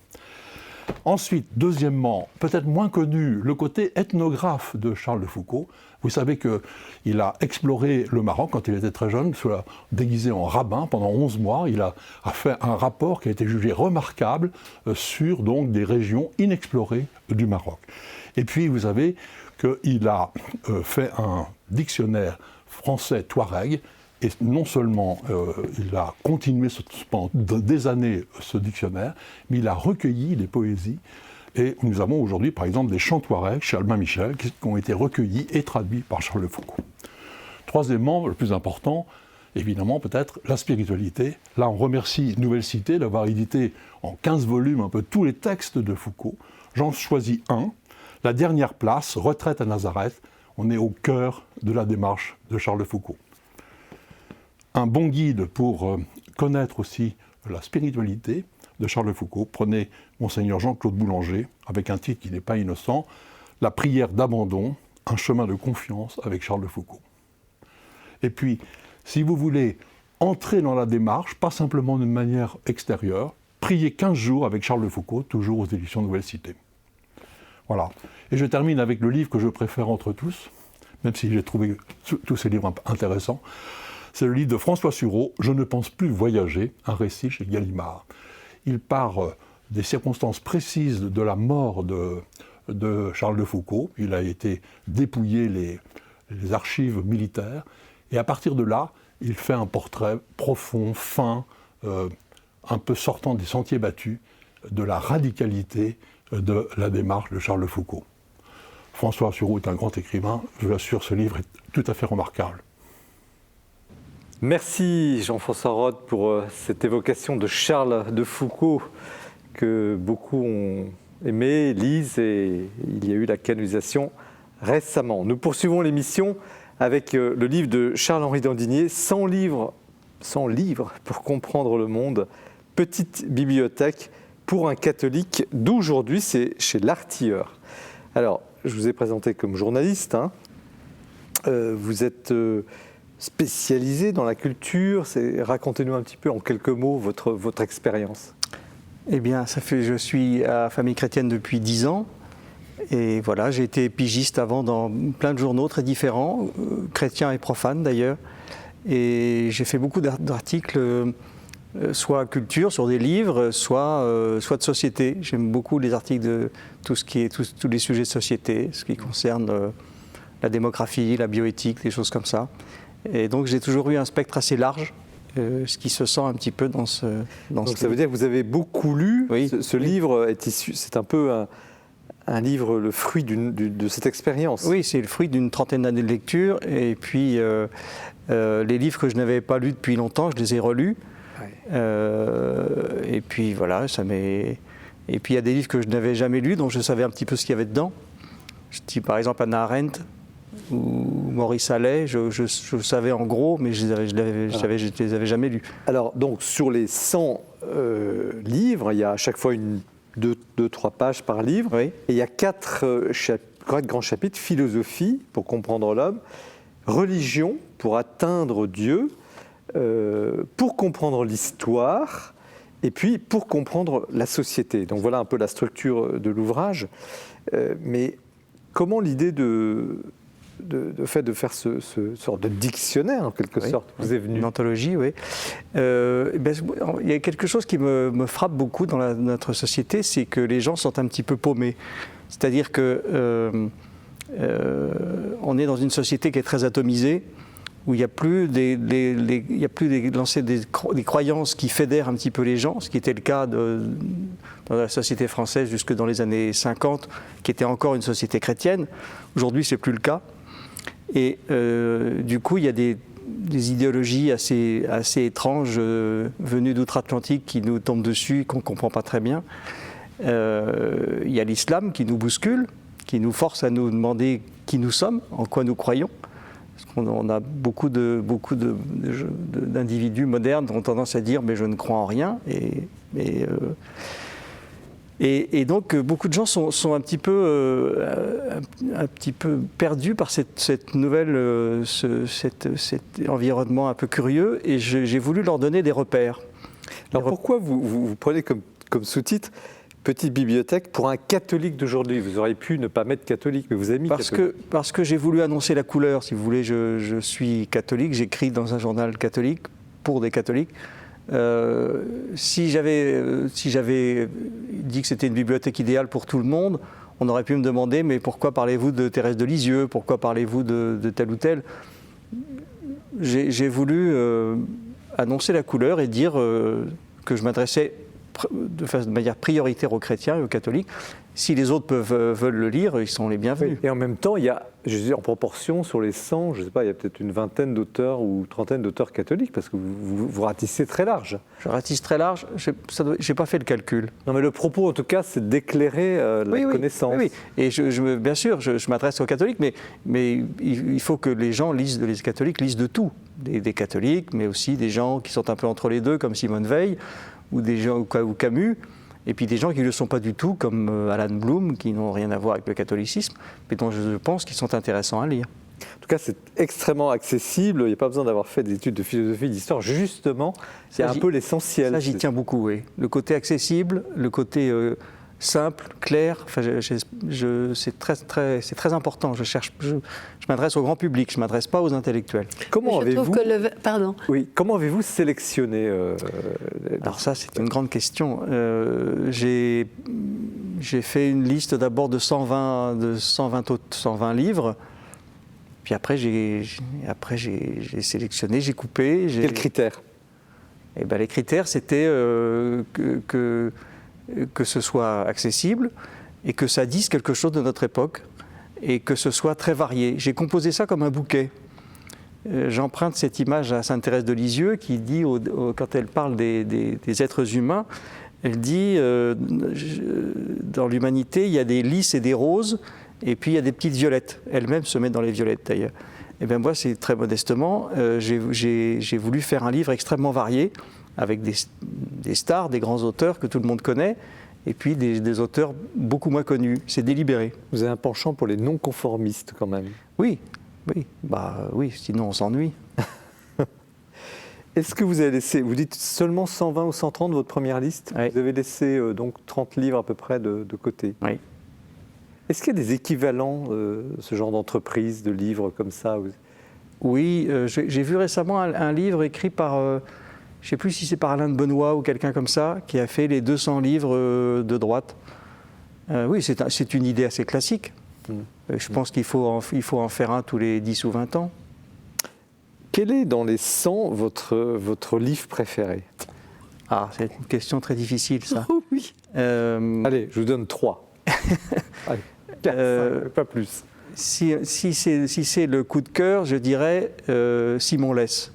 Ensuite, deuxièmement, peut-être moins connu, le côté ethnographe de Charles de Foucault. Vous savez qu'il a exploré le Maroc quand il était très jeune, soit déguisé en rabbin pendant 11 mois. Il a fait un rapport qui a été jugé remarquable sur donc, des régions inexplorées du Maroc. Et puis, vous savez qu'il a fait un dictionnaire français touareg. Et non seulement il a continué pendant des années ce dictionnaire, mais il a recueilli des poésies. Et nous avons aujourd'hui, par exemple, des chants touaregs chez Albin Michel qui ont été recueillis et traduits par Charles de Foucault. Troisièmement, le plus important, évidemment, peut-être la spiritualité. Là, on remercie Nouvelle Cité d'avoir édité en 15 volumes un peu tous les textes de Foucault. J'en choisis un, La dernière place, Retraite à Nazareth. On est au cœur de la démarche de Charles de Foucault. Un bon guide pour connaître aussi la spiritualité de Charles de Foucault. Prenez Monseigneur Jean-Claude Boulanger, avec un titre qui n'est pas innocent, La prière d'abandon, un chemin de confiance avec Charles de Foucault. Et puis, si vous voulez entrer dans la démarche, pas simplement d'une manière extérieure, priez 15 jours avec Charles de Foucault, toujours aux éditions Nouvelle Cité. Voilà. Et je termine avec le livre que je préfère entre tous, même si j'ai trouvé tous ces livres intéressants. C'est le livre de François Sureau, Je ne pense plus voyager, un récit chez Gallimard. Il part des circonstances précises de la mort de Charles de Foucault. Il a été dépouillé les archives militaires. Et à partir de là, il fait un portrait profond, fin, un peu sortant des sentiers battus, de la radicalité de la démarche de Charles de Foucault. François Sureau est un grand écrivain. Je vous assure, ce livre est tout à fait remarquable. Merci Jean-François Roth pour cette évocation de Charles de Foucault que beaucoup ont aimé, lisent, et il y a eu la canonisation récemment. Nous poursuivons l'émission avec le livre de Charles-Henri Dandinier, 100 livres pour comprendre le monde, petite bibliothèque pour un catholique d'aujourd'hui, c'est chez l'Artilleur. Alors, je vous ai présenté comme journaliste, vous êtes spécialisé dans la culture, racontez-nous un petit peu en quelques mots votre expérience. Eh bien, je suis à Famille Chrétienne depuis 10 ans. Et voilà, j'ai été pigiste avant dans plein de journaux très différents, chrétiens et profanes d'ailleurs. Et j'ai fait beaucoup d'articles, soit culture, sur des livres, soit de société. J'aime beaucoup les articles de tous les sujets de société, ce qui concerne la démographie, la bioéthique, des choses comme ça. Et donc j'ai toujours eu un spectre assez large, ce qui se sent un petit peu dans ce Donc ça veut dire que vous avez beaucoup lu. Oui. Ce livre est issu, c'est un peu un livre, le fruit de cette expérience. Oui, c'est le fruit d'une trentaine d'années de lecture. Et puis les livres que je n'avais pas lus depuis longtemps, je les ai relus. Ouais. Et puis voilà, Et puis il y a des livres que je n'avais jamais lus, dont je savais un petit peu ce qu'il y avait dedans. Je dis par exemple Hannah Arendt ou Maurice Allais, je savais en gros, mais je ne les avais jamais lus. Alors, donc, sur les 100 livres, il y a à chaque fois 2-3 pages par livre, oui. Et il y a 4 grands chapitres: philosophie, pour comprendre l'homme, religion, pour atteindre Dieu, pour comprendre l'histoire, et puis pour comprendre la société. Donc voilà un peu la structure de l'ouvrage. Mais comment l'idée de faire ce sorte de dictionnaire, en quelque sorte, vous est venue? Une anthologie, oui. Il y a quelque chose qui me frappe beaucoup dans notre société, c'est que les gens sont un petit peu paumés. C'est-à-dire que on est dans une société qui est très atomisée, où il n'y a plus des croyances qui fédèrent un petit peu les gens, ce qui était le cas dans la société française jusque dans les années 50, qui était encore une société chrétienne. Aujourd'hui, ce n'est plus le cas. Et du coup, il y a des idéologies assez étranges venues d'outre-Atlantique qui nous tombent dessus, qu'on ne comprend pas très bien. Il y a l'islam qui nous bouscule, qui nous force à nous demander qui nous sommes, en quoi nous croyons. Parce qu'on a beaucoup d'individus modernes qui ont tendance à dire « mais je ne crois en rien ». Et donc beaucoup de gens sont un petit peu perdus par cet environnement un peu curieux, et j'ai voulu leur donner des repères. Alors pourquoi vous prenez comme sous-titre « Petite bibliothèque pour un catholique d'aujourd'hui ». Vous auriez pu ne pas mettre catholique, mais vous avez mis catholique. Parce que j'ai voulu annoncer la couleur, si vous voulez. Je suis catholique, j'écris dans un journal catholique pour des catholiques. Si j'avais dit que c'était une bibliothèque idéale pour tout le monde, on aurait pu me demander « mais pourquoi parlez-vous de Thérèse de Lisieux ? Pourquoi parlez-vous de tel ou tel ?» J'ai voulu annoncer la couleur et dire que je m'adressais de manière prioritaire aux chrétiens et aux catholiques. Si les autres veulent le lire, ils sont les bienvenus. Et en même temps, il y a, je dis en proportion, sur les 100, je ne sais pas, il y a peut-être une vingtaine d'auteurs ou trentaine d'auteurs catholiques, parce que vous ratissez très large. Je ratisse très large, je n'ai pas fait le calcul. Non, mais le propos, en tout cas, c'est d'éclairer la connaissance. Oui. Et bien sûr, je m'adresse aux catholiques, mais il faut que les catholiques lisent de tout. Des catholiques, mais aussi des gens qui sont un peu entre les deux, comme Simone Veil, ou des gens ou Camus, et puis des gens qui ne le sont pas du tout, comme Alan Bloom, qui n'ont rien à voir avec le catholicisme, mais dont je pense qu'ils sont intéressants à lire. En tout cas, c'est extrêmement accessible, il n'y a pas besoin d'avoir fait des études de philosophie, d'histoire, justement, c'est un peu l'essentiel. Ça, j'y tiens beaucoup, oui. Le côté accessible, le côté simple, clair. Enfin, c'est très important. Je m'adresse au grand public, je ne m'adresse pas aux intellectuels. Comment Je trouve avez-vous que pardon. oui, comment avez-vous sélectionné Alors ça, c'est une grande question. J'ai fait une liste d'abord de 120 livres. Puis après, j'ai sélectionné, j'ai coupé. Quels critères? Eh ben, les critères, c'était que ce soit accessible et que ça dise quelque chose de notre époque et que ce soit très varié. J'ai composé ça comme un bouquet. J'emprunte cette image à Sainte Thérèse de Lisieux qui dit, quand elle parle des êtres humains, elle dit dans l'humanité, il y a des lys et des roses, et puis il y a des petites violettes. Elle-même se met dans les violettes d'ailleurs. Et bien moi, c'est très modestement, j'ai voulu faire un livre extrêmement varié, avec des stars, des grands auteurs que tout le monde connaît, et puis des auteurs beaucoup moins connus. C'est délibéré. Vous avez un penchant pour les non-conformistes quand même. Oui, sinon on s'ennuie. Est-ce que vous avez laissé, vous dites seulement 120 ou 130 de votre première liste, oui. Vous avez laissé donc 30 livres à peu près de côté. Oui. Est-ce qu'il y a des équivalents, ce genre d'entreprise, de livres comme ça? Oui, j'ai vu récemment un livre écrit par, je ne sais plus si c'est par Alain de Benoît ou quelqu'un comme ça, qui a fait les 200 livres de droite. Oui, c'est une idée assez classique. Je pense qu'il faut en faire un tous les 10 ou 20 ans. Quel est dans les 100 votre livre préféré? Ah, c'est une question très difficile, ça. Oh oui. Allez, je vous donne 3. Allez, 4, 5, pas plus. Si c'est le coup de cœur, je dirais Simon Less.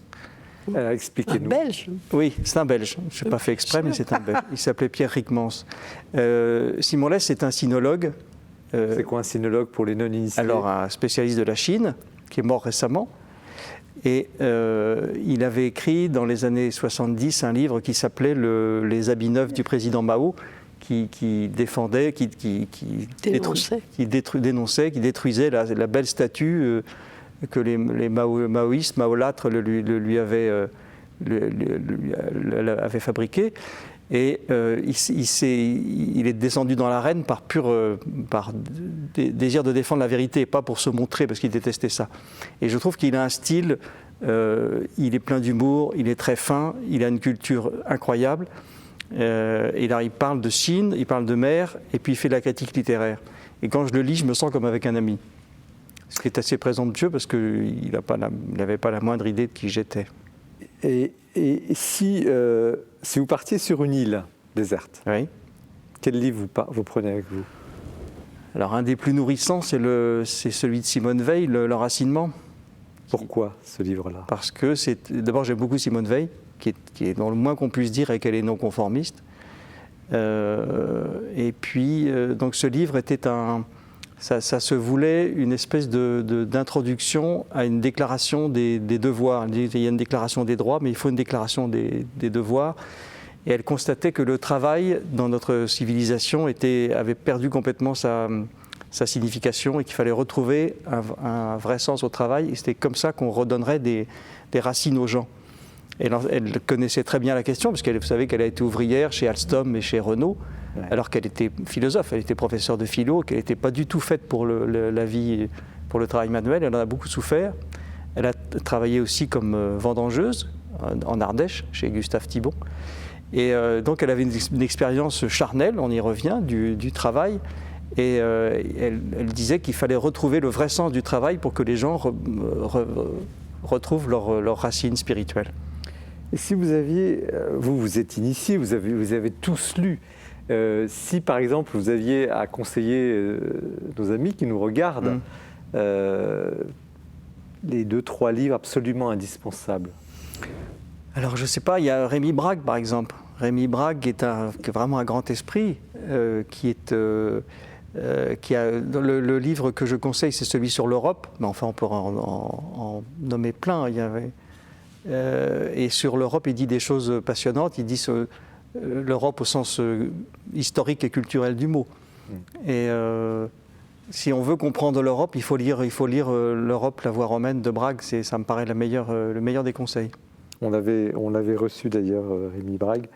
Expliquez-nous. Un Belge. Oui, c'est un Belge. Je n'ai pas fait exprès, mais c'est un Belge. Il s'appelait Pierre Rickmans. Simon Less, c'est un sinologue. C'est quoi un sinologue pour les non-initiés? Alors, un spécialiste de la Chine, qui est mort récemment. Et il avait écrit dans les années 70 un livre qui s'appelait Les habits neufs du président Mao, qui défendait, qui détruisait la belle statue que les maoïstes, maolâtres lui avaient fabriquée. Et il est descendu dans l'arène par désir de défendre la vérité, pas pour se montrer, parce qu'il détestait ça. Et je trouve qu'il a un style, il est plein d'humour, il est très fin, il a une culture incroyable. Et là, il parle de Chine, il parle de mer, et puis il fait de la critique littéraire. Et quand je le lis, je me sens comme avec un ami. Ce qui est assez présomptueux, parce qu'il n'avait pas la moindre idée de qui j'étais. Et si vous partiez sur une île déserte, oui. Quel livre vous prenez avec vous? Alors, un des plus nourrissants, c'est celui de Simone Veil, L'Enracinement. Pourquoi ce livre-là? Parce que d'abord, j'aime beaucoup Simone Veil, qui est dans le moins qu'on puisse dire, et qu'elle est non-conformiste. Et puis, donc ce livre était ça se voulait une espèce d'introduction à une déclaration des devoirs. Il y a une déclaration des droits, mais il faut une déclaration des devoirs. Et elle constatait que le travail dans notre civilisation avait perdu complètement sa signification et qu'il fallait retrouver un vrai sens au travail. Et c'était comme ça qu'on redonnerait des racines aux gens. Elle connaissait très bien la question, parce vous savez qu'elle a été ouvrière chez Alstom et chez Renault, ouais. Alors qu'elle était philosophe, elle était professeure de philo, qu'elle n'était pas du tout faite pour la vie, pour le travail manuel. Elle en a beaucoup souffert. Elle a travaillé aussi comme vendangeuse en Ardèche, chez Gustave Thibon. Et donc elle avait une expérience charnelle, on y revient, du travail. Et elle disait qu'il fallait retrouver le vrai sens du travail pour que les gens retrouvent leurs racines spirituelles. Et si vous aviez, vous êtes initié, vous avez tous lu, si par exemple vous aviez à conseiller nos amis qui nous regardent, les 2-3 livres absolument indispensables? Alors je ne sais pas, il y a Rémi Brague par exemple. Rémi Brague qui est vraiment un grand esprit, qui a le livre que je conseille, c'est celui sur l'Europe, mais enfin on peut en nommer plein. Et sur l'Europe, il dit des choses passionnantes. Il dit l'Europe au sens historique et culturel du mot. Et si on veut comprendre l'Europe, il faut lire l'Europe, la voie romaine de Brague. Ça me paraît le meilleur des conseils. On l'avait reçu d'ailleurs, Rémi Brague.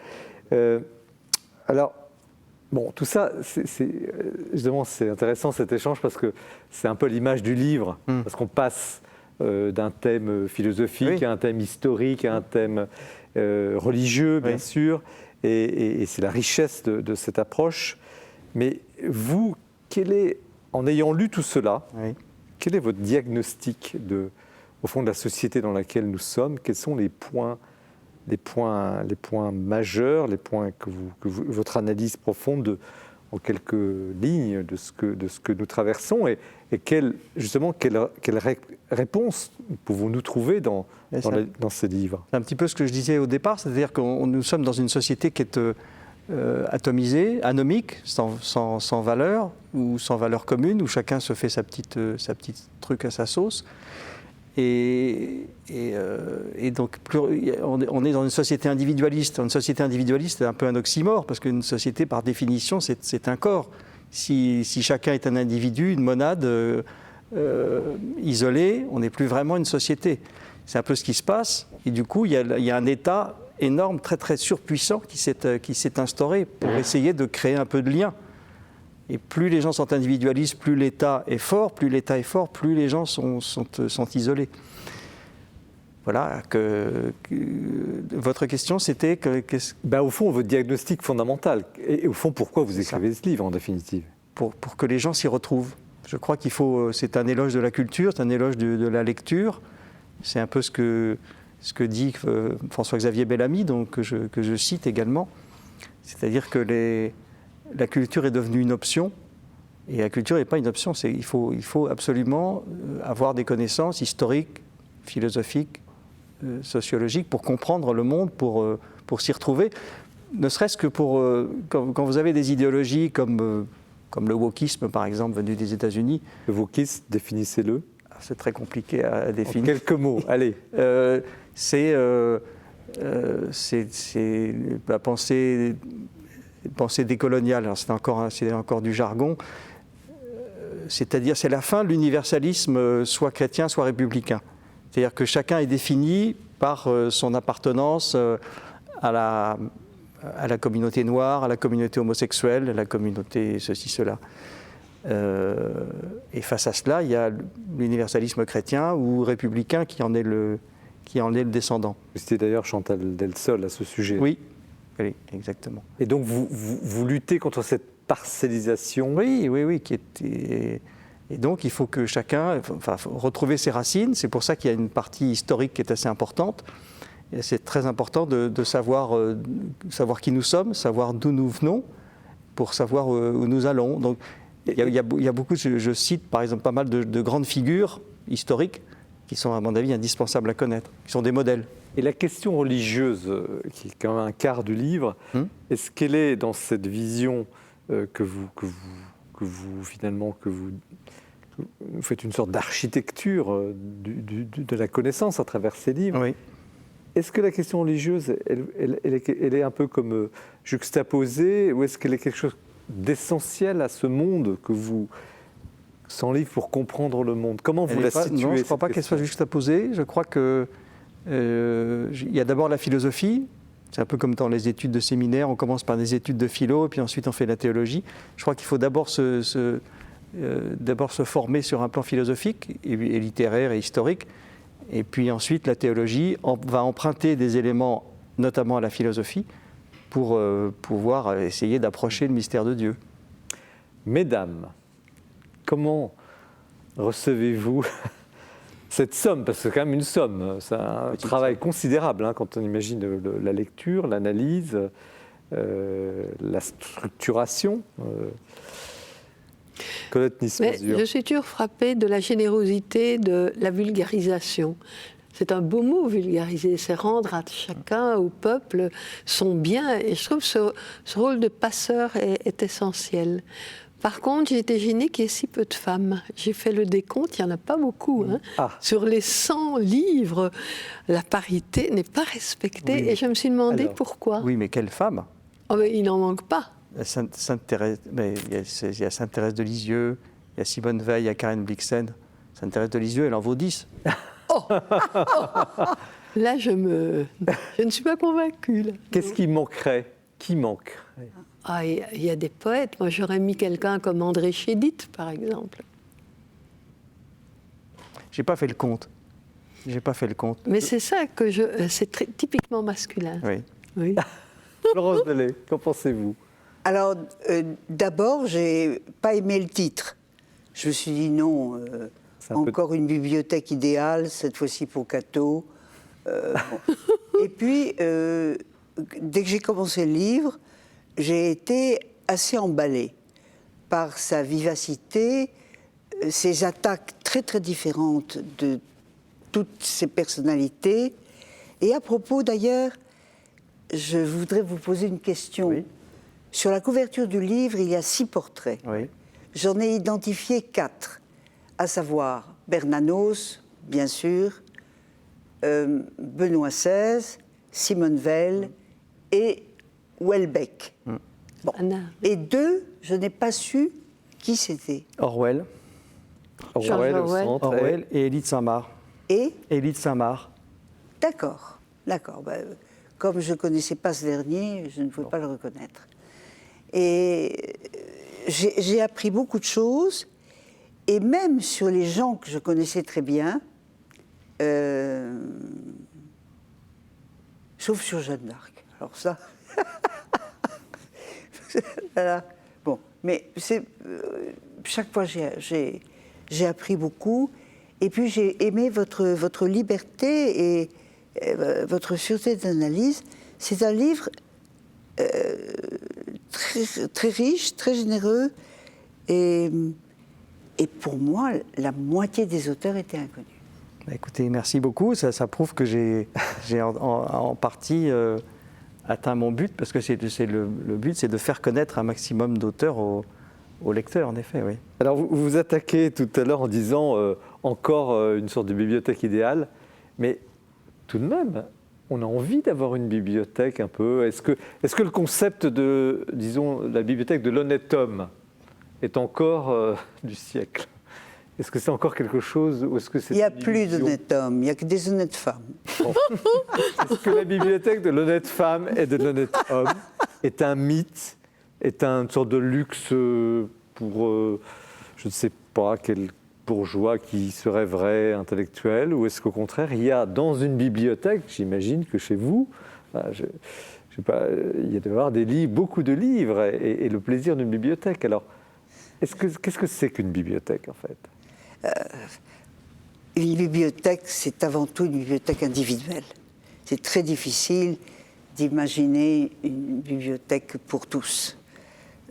Alors, Bon, tout ça, justement, c'est intéressant cet échange parce que c'est un peu l'image du livre, parce qu'on passe d'un thème philosophique à un thème historique, à un thème religieux, bien sûr, et c'est la richesse de cette approche. Mais vous, en ayant lu tout cela, quel est votre diagnostic au fond de la société dans laquelle nous sommes? Quels sont les points majeurs, les points votre analyse profonde en quelques lignes de ce que nous traversons et quelle réponse pouvons-nous trouver dans ces livres? C'est un petit peu ce que je disais au départ, c'est-à-dire que nous sommes dans une société qui est atomisée, anomique, sans valeur ou sans valeur commune, où chacun se fait sa petite truc à sa sauce. Et donc, on est dans une société individualiste. Une société individualiste, c'est un peu un oxymore, parce qu'une société, par définition, c'est un corps. Si chacun est un individu, une monade isolée, on n'est plus vraiment une société. C'est un peu ce qui se passe. Et du coup, il y a un État énorme, très très surpuissant, qui s'est instauré pour essayer de créer un peu de lien. Et plus les gens sont individualistes, plus l'État est fort, plus les gens sont isolés. Voilà, votre question c'était au fond, votre diagnostic fondamental, et au fond, pourquoi vous écrivez ce livre en définitive? Pour que les gens s'y retrouvent. Je crois c'est un éloge de la culture, c'est un éloge de la lecture. C'est un peu ce que dit François-Xavier Bellamy, donc, que je cite également. C'est-à-dire que la culture est devenue une option, et la culture n'est pas une option. Il faut absolument avoir des connaissances historiques, philosophiques, sociologiques, pour comprendre le monde, pour s'y retrouver. Ne serait-ce que quand vous avez des idéologies comme le wokisme, par exemple, venu des États-Unis. Le wokisme, définissez-le. C'est très compliqué à définir. En quelques mots, allez. C'est la pensée décoloniale. Alors c'est encore du jargon. C'est-à-dire, c'est la fin de l'universalisme, soit chrétien, soit républicain. C'est-à-dire que chacun est défini par son appartenance à la communauté noire, à la communauté homosexuelle, à la communauté ceci, cela. Et face à cela, il y a l'universalisme chrétien ou républicain qui en est le descendant. C'était d'ailleurs Chantal Delsol à ce sujet. Oui, exactement. Et donc vous luttez contre cette parcellisation? Oui. Et donc il faut que chacun faut retrouver ses racines. C'est pour ça qu'il y a une partie historique qui est assez importante. Et c'est très important de savoir qui nous sommes, savoir d'où nous venons, pour savoir où nous allons. Donc, il y a beaucoup, je cite par exemple pas mal de grandes figures historiques qui sont à mon avis indispensables à connaître, qui sont des modèles. Et la question religieuse, qui est quand même un quart du livre, est-ce qu'elle est dans cette vision que vous faites une sorte d'architecture de la connaissance à travers ces livres? Oui. Est-ce que la question religieuse, elle est un peu comme juxtaposée, ou est-ce qu'elle est quelque chose d'essentiel à ce monde que vous s'enlivre pour comprendre le monde? Comment vous la situez? Non, je ne crois pas qu'elle soit juxtaposée. Je crois qu'il y a d'abord la philosophie. C'est un peu comme dans les études de séminaire, on commence par des études de philo, et puis ensuite on fait la théologie. Je crois qu'il faut d'abord se former sur un plan philosophique, et littéraire et historique, et puis ensuite la théologie va emprunter des éléments, notamment à la philosophie, pour pouvoir essayer d'approcher le mystère de Dieu. Mesdames, comment recevez-vous cette somme? Parce que c'est quand même une somme, c'est un travail considérable quand on imagine la lecture, l'analyse, la structuration. Colette Nice-Mazur. Je suis toujours frappée de la générosité de la vulgarisation. C'est un beau mot, vulgariser, c'est rendre à chacun, au peuple, son bien. Et je trouve que ce rôle de passeur est essentiel. Par contre, j'ai été gênée qu'il y ait si peu de femmes. J'ai fait le décompte, il n'y en a pas beaucoup. Sur les 100 livres, la parité n'est pas respectée. Oui. Et je me suis demandé pourquoi. Oui, mais quelle femme? Il n'en manque pas. Il y a Sainte-Thérèse de Lisieux, il y a Simone Veil, il y a Karen Blixen. Sainte-Thérèse de Lisieux, elle en vaut 10. Là, je ne suis pas convaincue. Là. Qu'est-ce qui manquerait? Qui manque? Ah, il y a des poètes. Moi, j'aurais mis quelqu'un comme André Chédid, par exemple. J'ai pas fait le compte. J'ai pas fait le compte. Mais c'est ça que c'est typiquement masculin. Oui. Oui. Florence Bellet, qu'en pensez-vous? Alors, d'abord, j'ai pas aimé le titre. Je me suis dit non, encore une bibliothèque idéale, cette fois-ci pour Cato. Bon. Et puis, dès que j'ai commencé le livre, j'ai été assez emballée par sa vivacité, ses attaques très très différentes de toutes ses personnalités. Et à propos d'ailleurs, je voudrais vous poser une question. Oui. Sur la couverture du livre, il y a 6 portraits. Oui. J'en ai identifié 4, à savoir Bernanos, bien sûr, Benoît XVI, Simone Weil et Houellebecq. Bon. Anna. Et 2, je n'ai pas su qui c'était. Orwell. Orwell au Orwell. centre. Orwell et Élie de Saint-Marc. Et Élie de Saint-Marc. d'accord, d'accord. Ben, comme je ne connaissais pas ce dernier, je ne pouvais pas le reconnaître. Et j'ai appris beaucoup de choses, et même sur les gens que je connaissais très bien, sauf sur Jeanne d'Arc. Alors ça... Voilà. Bon, mais chaque fois j'ai appris beaucoup, et puis j'ai aimé votre liberté et votre sûreté d'analyse. C'est un livre très, très riche, très généreux, et pour moi, la moitié des auteurs étaient inconnus. Écoutez, merci beaucoup. Ça prouve que j'ai en partie atteint mon but, parce que le but, c'est de faire connaître un maximum d'auteurs aux lecteurs, en effet, oui. Alors, vous vous attaquez tout à l'heure en disant encore une sorte de bibliothèque idéale, mais tout de même, on a envie d'avoir une bibliothèque un peu. Est-ce que le concept de, disons, la bibliothèque de l'honnête homme est encore du siècle? Est-ce que c'est encore quelque chose ou est-ce que c'est Il n'y a une plus illusion? d'honnêtes hommes, il n'y a que des honnêtes femmes. Bon. Est-ce que la bibliothèque de l'honnête femme et de l'honnête homme est un mythe, est une sorte de luxe pour, je ne sais pas, quel bourgeois qui se rêverait intellectuel, ou est-ce qu'au contraire, il y a dans une bibliothèque, j'imagine que chez vous, je sais pas, il y a d'avoir des livres, beaucoup de livres, et le plaisir d'une bibliothèque. Alors, qu'est-ce que c'est qu'une bibliothèque, en fait? Une bibliothèque, c'est avant tout une bibliothèque individuelle. C'est très difficile d'imaginer une bibliothèque pour tous.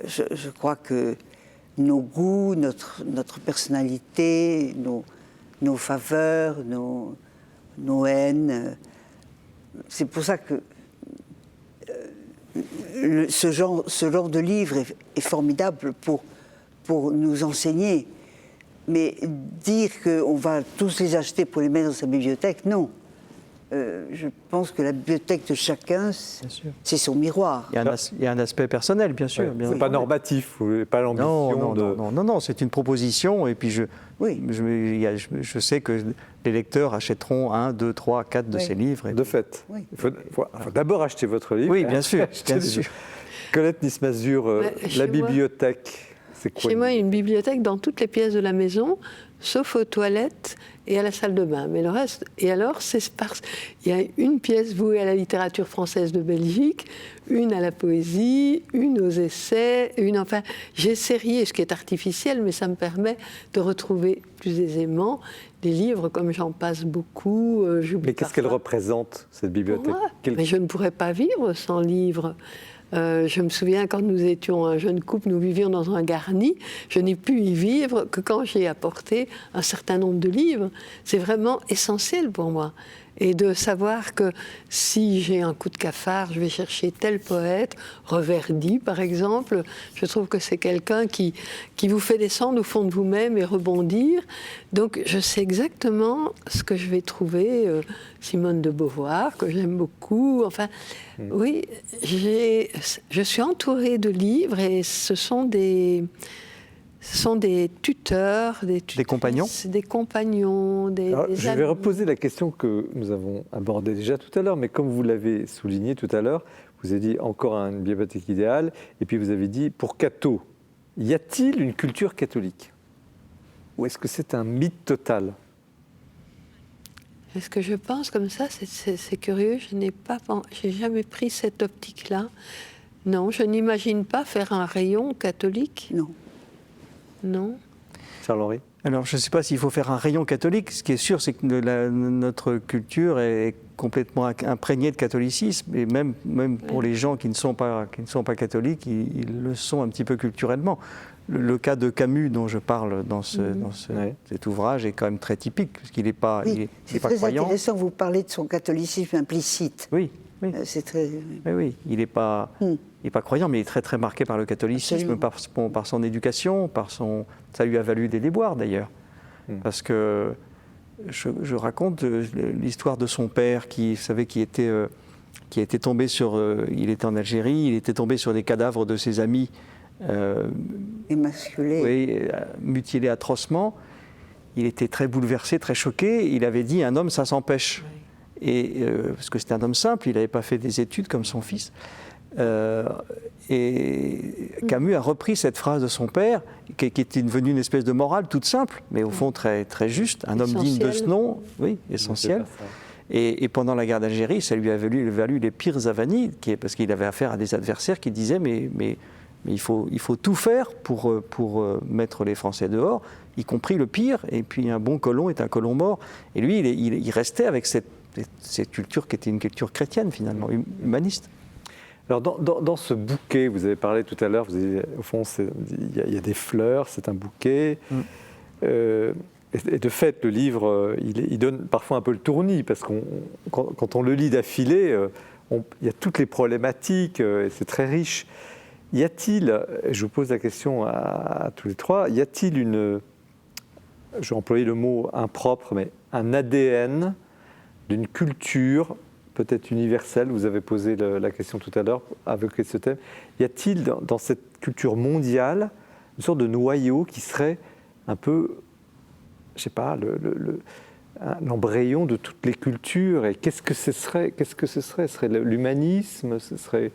Je crois que nos goûts, notre personnalité, nos faveurs, nos haines, c'est pour ça que ce genre de livre est formidable pour nous enseigner. Mais dire qu'on va tous les acheter pour les mettre dans sa bibliothèque, non. Je pense que la bibliothèque de chacun, c'est son miroir. Il y a un aspect personnel, bien sûr. Ouais, c'est pas normatif, vous n'avez pas l'ambition Non, c'est une proposition, et puis je sais que les lecteurs achèteront 1, 2, 3, 4 de ces livres. De fait. Oui. Il faut d'abord acheter votre livre. Oui, bien sûr. Bien sûr. Colette Nismazur, la bibliothèque, c'est quoi? Chez moi, il y a une bibliothèque dans toutes les pièces de la maison, sauf aux toilettes et à la salle de bain. Mais le reste, et alors, il y a une pièce vouée à la littérature française de Belgique, une à la poésie, une aux essais, enfin, j'ai sérié, ce qui est artificiel, mais ça me permet de retrouver plus aisément des livres, comme j'en passe beaucoup. Mais qu'est-ce qu'elle représente, cette bibliothèque? Mais je ne pourrais pas vivre sans livres. Je me souviens, quand nous étions un jeune couple, nous vivions dans un garni. Je n'ai pu y vivre que quand j'ai apporté un certain nombre de livres. C'est vraiment essentiel pour moi. Et de savoir que si j'ai un coup de cafard, je vais chercher tel poète, Reverdy par exemple, je trouve que c'est quelqu'un qui vous fait descendre au fond de vous-même et rebondir. Donc je sais exactement ce que je vais trouver. Simone de Beauvoir, que j'aime beaucoup. Enfin, oui, je suis entourée de livres et ce sont des tuteurs, des compagnons. Des compagnons, Alors, des je vais reposer la question que nous avons abordée déjà tout à l'heure, mais comme vous l'avez souligné tout à l'heure, vous avez dit encore une bibliothèque idéale, et puis vous avez dit, pour Cateau, y a-t-il une culture catholique? Ou est-ce que c'est un mythe total? Est-ce que je pense comme ça? C'est curieux, j'ai jamais pris cette optique-là. Non, je n'imagine pas faire un rayon catholique. Non. Non. Charles-Henri? Alors, je ne sais pas s'il faut faire un rayon catholique. Ce qui est sûr, c'est que notre culture est complètement imprégnée de catholicisme. Et même pour les gens qui ne sont pas catholiques, ils le sont un petit peu culturellement. Le cas de Camus, dont je parle dans cet ouvrage, est quand même très typique, parce qu'il n'est pas, Oui, c'est pas très croyant. intéressant, vous parlez de son catholicisme implicite. Oui, oui. C'est très... Oui, il n'est pas croyant, mais il est très très marqué par le catholicisme, par son éducation, ça lui a valu des déboires d'ailleurs. Parce que je raconte l'histoire de son père qui, vous savez, qui était tombé il était en Algérie, il était tombé sur des cadavres de ses amis émasculé. Oui, mutilés atrocement. Il était très bouleversé, très choqué. Il avait dit, un homme, ça s'empêche. Oui. Et parce que c'était un homme simple, il n'avait pas fait des études comme son fils. Et Camus a repris cette phrase de son père, qui était devenue une espèce de morale toute simple, mais au fond très, très juste. Un homme digne de ce nom, oui, essentiel. Et pendant la guerre d'Algérie, ça lui a valu les pires avanies, parce qu'il avait affaire à des adversaires qui disaient mais il faut tout faire pour mettre les Français dehors, y compris le pire. Et puis un bon colon est un colon mort. Et lui, il restait avec cette culture qui était une culture chrétienne finalement, humaniste. Alors dans ce bouquet, vous avez parlé tout à l'heure, vous avez, au fond, il y a des fleurs, c'est un bouquet. Et de fait, le livre, il donne parfois un peu le tournis, parce que quand on le lit d'affilée, il y a toutes les problématiques, et c'est très riche. Y a-t-il, je vous pose la question à tous les trois, y a-t-il je vais employer le mot impropre, mais un ADN d'une culture peut-être universelle, vous avez posé la question tout à l'heure avec ce thème, y a-t-il dans cette culture mondiale une sorte de noyau qui serait un peu, je ne sais pas, l'embryon de toutes les cultures? Et qu'est-ce que ce serait? Ce serait l'humanisme? Ce serait...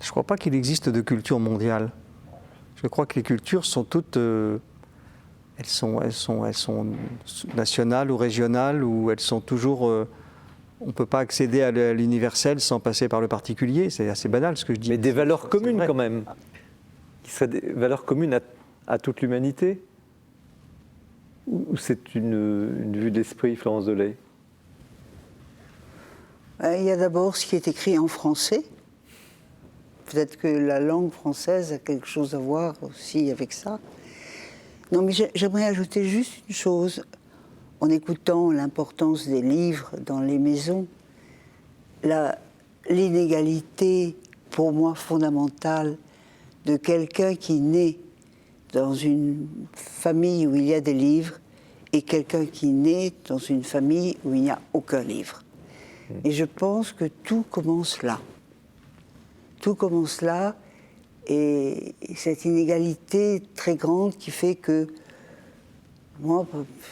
Je ne crois pas qu'il existe de culture mondiale. Je crois que les cultures sont toutes... elles sont nationales ou régionales, ou elles sont toujours... on ne peut pas accéder à l'universel sans passer par le particulier. C'est assez banal ce que je dis. Mais des valeurs communes quand même, qui seraient des valeurs communes à toute l'humanité? Ou c'est une vue d'esprit, Florence Delay? Il y a d'abord ce qui est écrit en français. Peut-être que la langue française a quelque chose à voir aussi avec ça. Non, mais j'aimerais ajouter juste une chose. En écoutant l'importance des livres dans les maisons, l'inégalité, pour moi, fondamentale de quelqu'un qui naît dans une famille où il y a des livres et quelqu'un qui naît dans une famille où il n'y a aucun livre. Et je pense que tout commence là. Tout commence là, et cette inégalité très grande qui fait que moi,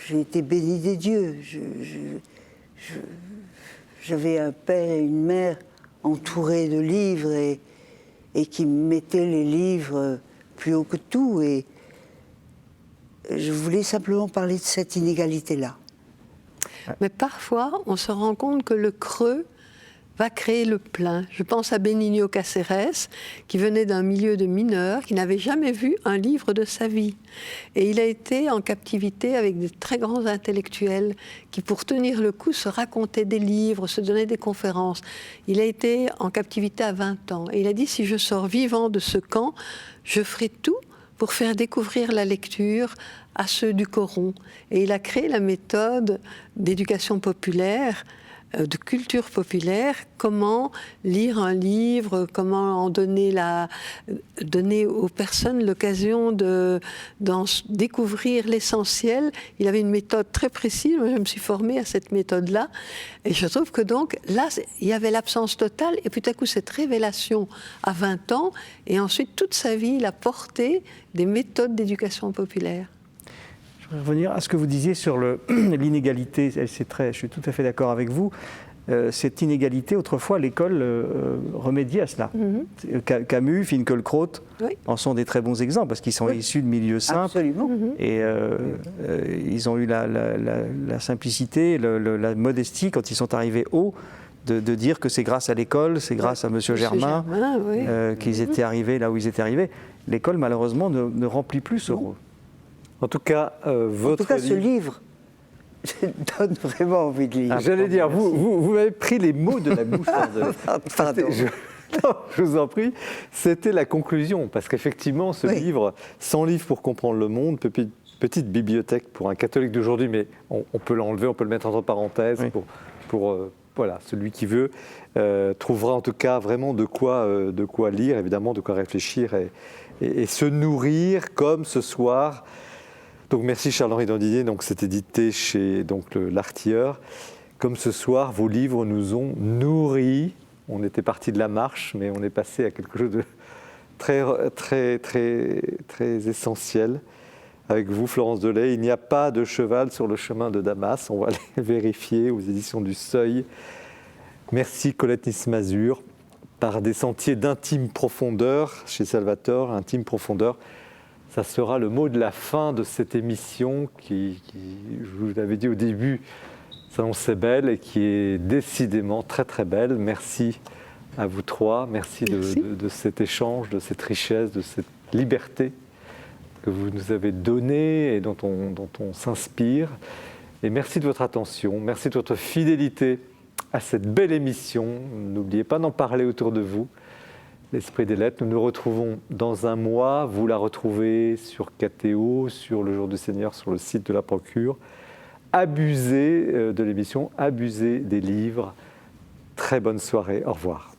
j'ai été bénie des dieux. J'avais un père et une mère entourés de livres et qui mettaient les livres plus haut que tout. Et je voulais simplement parler de cette inégalité-là. Mais parfois, on se rend compte que le creux va créer le plein. Je pense à Benigno Cáceres, qui venait d'un milieu de mineurs, qui n'avait jamais vu un livre de sa vie. Et il a été en captivité avec de très grands intellectuels qui, pour tenir le coup, se racontaient des livres, se donnaient des conférences. Il a été en captivité à 20 ans. Et il a dit, si je sors vivant de ce camp, je ferai tout pour faire découvrir la lecture à ceux du Coron. Et il a créé la méthode d'éducation populaire, de culture populaire, comment lire un livre, comment en donner aux personnes l'occasion d'en découvrir l'essentiel. Il avait une méthode très précise, moi je me suis formée à cette méthode-là, et je trouve que donc là, il y avait l'absence totale, et puis tout à coup cette révélation à 20 ans, et ensuite toute sa vie, il a porté des méthodes d'éducation populaire. Je voudrais revenir à ce que vous disiez sur l'inégalité. Je suis tout à fait d'accord avec vous. cette inégalité, autrefois, l'école remédiait à cela. Camus, Finkielkraut Oui. en sont des très bons exemples, parce qu'ils sont issus de milieux simples. Absolument. Et ils ont eu la simplicité, la modestie, quand ils sont arrivés haut, de dire que c'est grâce à l'école, c'est grâce à Monsieur Germain, oui. qu'ils étaient arrivés là où ils étaient arrivés. L'école, malheureusement, ne remplit plus ce rôle. En tout cas, votre En tout cas, ce livre... livre donne vraiment envie de lire. J'allais dire, vous m'avez pris les mots de la bouche. Pardon. Non, je vous en prie, c'était la conclusion, parce qu'effectivement, ce Oui. livre, 100 livres pour comprendre le monde, petite bibliothèque pour un catholique d'aujourd'hui, mais on peut l'enlever, on peut le mettre entre parenthèses Oui. pour voilà, celui qui veut, trouvera en tout cas vraiment de quoi lire, évidemment, de quoi réfléchir et se nourrir, comme ce soir. Donc merci Charles-Henri Dandinier, donc c'est édité chez l'Artilleur. Comme ce soir, vos livres nous ont nourris. On était parti de la marche, mais on est passé à quelque chose de très, très, très, très essentiel. Avec vous, Florence Delay, il n'y a pas de cheval sur le chemin de Damas. On va les vérifier aux éditions du Seuil. Merci Colette Nice-Mazur. Par des sentiers d'intime profondeur, chez Salvatore, intime profondeur. Ça sera le mot de la fin de cette émission qui je vous l'avais dit au début, s'annonçait belle et qui est décidément très très belle. Merci à vous trois. Merci. De cet échange, de cette richesse, de cette liberté que vous nous avez donnée et dont on s'inspire. Et merci de votre attention, merci de votre fidélité à cette belle émission. N'oubliez pas d'en parler autour de vous. L'Esprit des Lettres, nous nous retrouvons dans un mois. Vous la retrouvez sur KTO, sur Le Jour du Seigneur, sur le site de la Procure. Abusez de l'émission, abusez des livres. Très bonne soirée, au revoir.